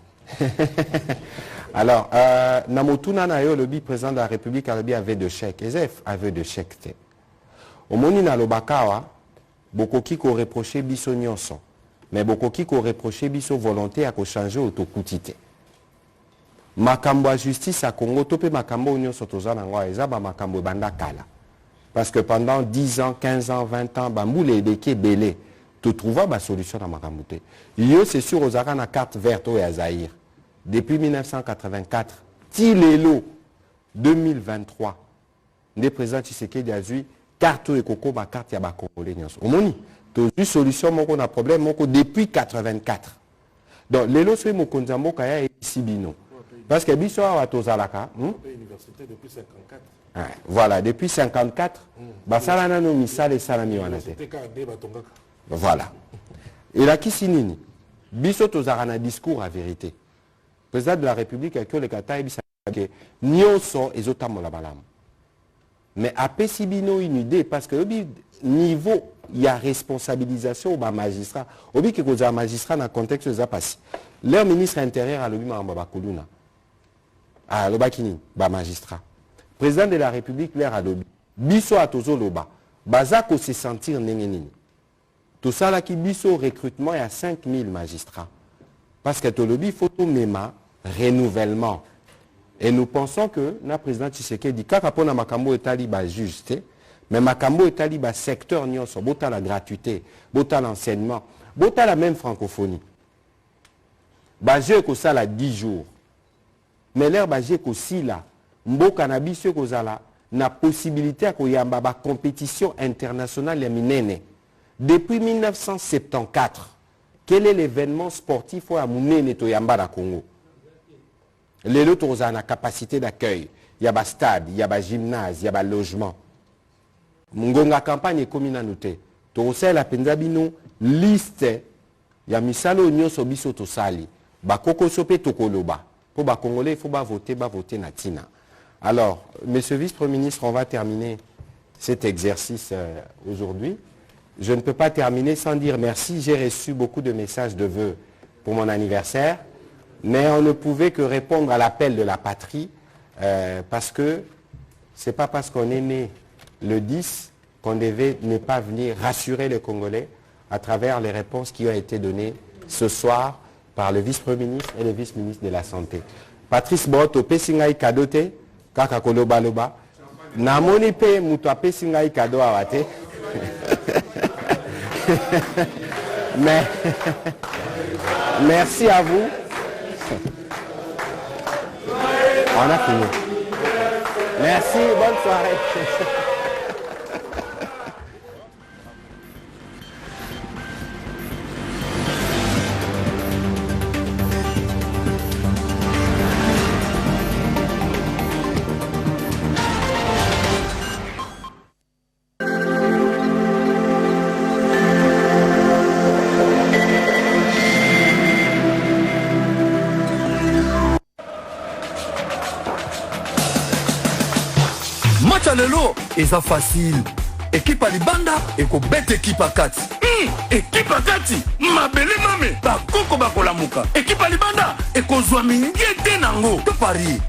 Alors na motuna na yo lobi président de la République alobi avait de chèque ezef avait de chèque te omoni na lobakawa bokoki ko reprocher biso nyonso mais bokoki ko reprocher biso volonté à ko changer autokuti te makambo ya justice à Congo to pe makambo nyonso toza na ngwa eza ba makambo banda kala parce que pendant 10 ans 15 ans 20 ans bambule edeki belé tu trouves ba solution na makambo te yo c'est sûr ozaka na carte verte o ya Zaïre depuis 1984 ti lelo 2023, le président Tshisekedi a dit carte et coco, ma carte ya ba congolais nyonso. Omoni, to une solution moko na problème moko depuis 84. Donc les lots sur mokonza mboka ya Sibino. Parce que biso wa tozalaka, université depuis 54. Voilà, depuis 54, basala nano misale salami wanate. Voilà. Et là qui sinini? Biso tozara na discours à vérité. Président de la République a que le kata et que nyonso ezotamola balamu. Mais après Sibino une idée parce que niveau il y a responsabilisation au magistrat. Obi que koza magistrat dans contexte de passé. Leur ministre intérieur a lobi mamba kuluna. Ah lobakini ba magistrat. Président de la République leur a lobi. Biso atozo loba. Bazako se sentir nengenini. Tout ça là qui biso recrutement il y a 5000 magistrats. Parce que tout lobby photo mema renouvellement. Et nous pensons que le président Tshisekedi kaka pona makambo etali ba juste. Mais makambo etali ba secteur nyonso bota la gratuité, bota l'enseignement, bota la même francophonie. Baje ko sala 10 jours. Mais l'air baje ko sila mboka na biso ko zala na possibilité ko yamba ba compétition internationale ya minene. Depuis 1974, quel est l'événement sportif à munene to yamba na Congo? Les autres ont la capacité d'accueil. Il y a des stades, il y a des gymnases, il y a des logements. Mungonga campagne est comme une annotée. Tu la pendabino liste. Il y a misalo nyoso biso to sali. Ba koko sope to koloba. Pour ba Congolais, il faut voter natina. Alors, monsieur le vice-premier ministre, on va terminer cet exercice aujourd'hui. Je ne peux pas terminer sans dire merci. J'ai reçu beaucoup de messages de vœux pour mon anniversaire. Mais on ne pouvait que répondre à l'appel de la patrie parce que ce n'est pas parce qu'on est né le 10 qu'on devait ne pas venir rassurer les Congolais à travers les réponses qui ont été données ce soir par le vice-premier ministre et le vice-ministre de la Santé. Patrice Broto, Pessingaï Kadote, Kaka Koloba Loba, Namoni Pe Moutoua Pessingaï Kado Awate. Mais merci à vous. On a fini. Merci, bonne soirée. Lelo, et ça facile. Équipe à Libanda, et qu'on bête équipe à 4. Équipe à 4, ma belle mame, ba koko ba kolamuka. Équipe à Libanda, et qu'on soit mingi et tenango. Tout Paris.